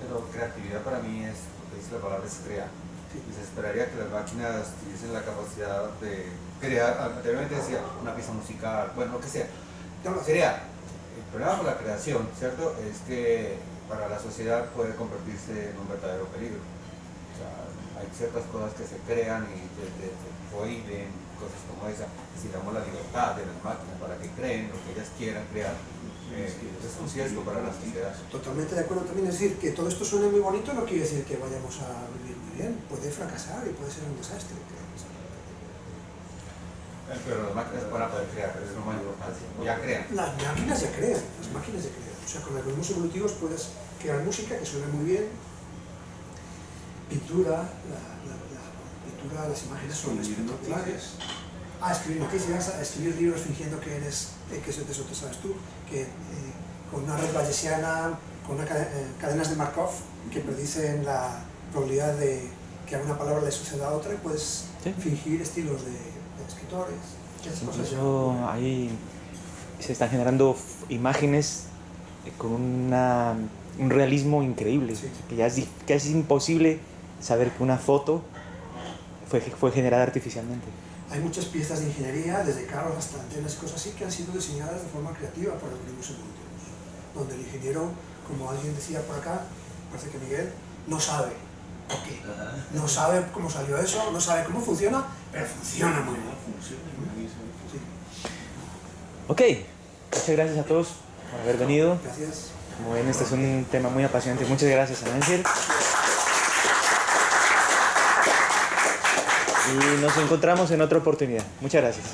Pero creatividad para mí es, lo que dice la palabra es crear. Y se esperaría que las máquinas tuviesen la capacidad de crear, anteriormente decía, una pieza musical, bueno, lo que sea. Crear. El problema con la creación, ¿cierto? Es que para la sociedad puede convertirse en un verdadero peligro. O sea, hay ciertas cosas que se crean y te prohíben, cosas como esa. Si damos la libertad de las máquinas para que creen lo que ellas quieran crear, es un riesgo para la sociedad. Totalmente de acuerdo también. Es decir, que todo esto suene muy bonito no quiere decir que vayamos a vivir muy bien. Puede fracasar y puede ser un desastre. Pero las máquinas van a poder crear, eso es lo más importante. Ya crean. Las máquinas ya crean, las máquinas ya crean. O sea, con algoritmos evolutivos puedes crear música que suene muy bien, pintura, pintura, las imágenes son espectaculares. Escribir noticias, escribir libros fingiendo que eres, que eso te sabes tú, que con una red bayesiana, con cadenas de Markov que predicen la probabilidad de que a una palabra le suceda a otra y puedes fingir estilos de escritores. Incluso ahí se están generando imágenes con un realismo increíble, que ya es imposible saber que una foto fue generada artificialmente. Hay muchas piezas de ingeniería, desde carros hasta antenas y cosas así, que han sido diseñadas de forma creativa por algoritmos evolutivos, donde el ingeniero, como alguien decía por acá, parece que Miguel, no sabe por qué, no sabe cómo salió eso, no sabe cómo funciona, pero funciona muy bien. Ok, muchas gracias a todos por haber venido. Gracias. Como ven, este es un tema muy apasionante. Muchas gracias a Ángel. Y nos encontramos en otra oportunidad. Muchas gracias.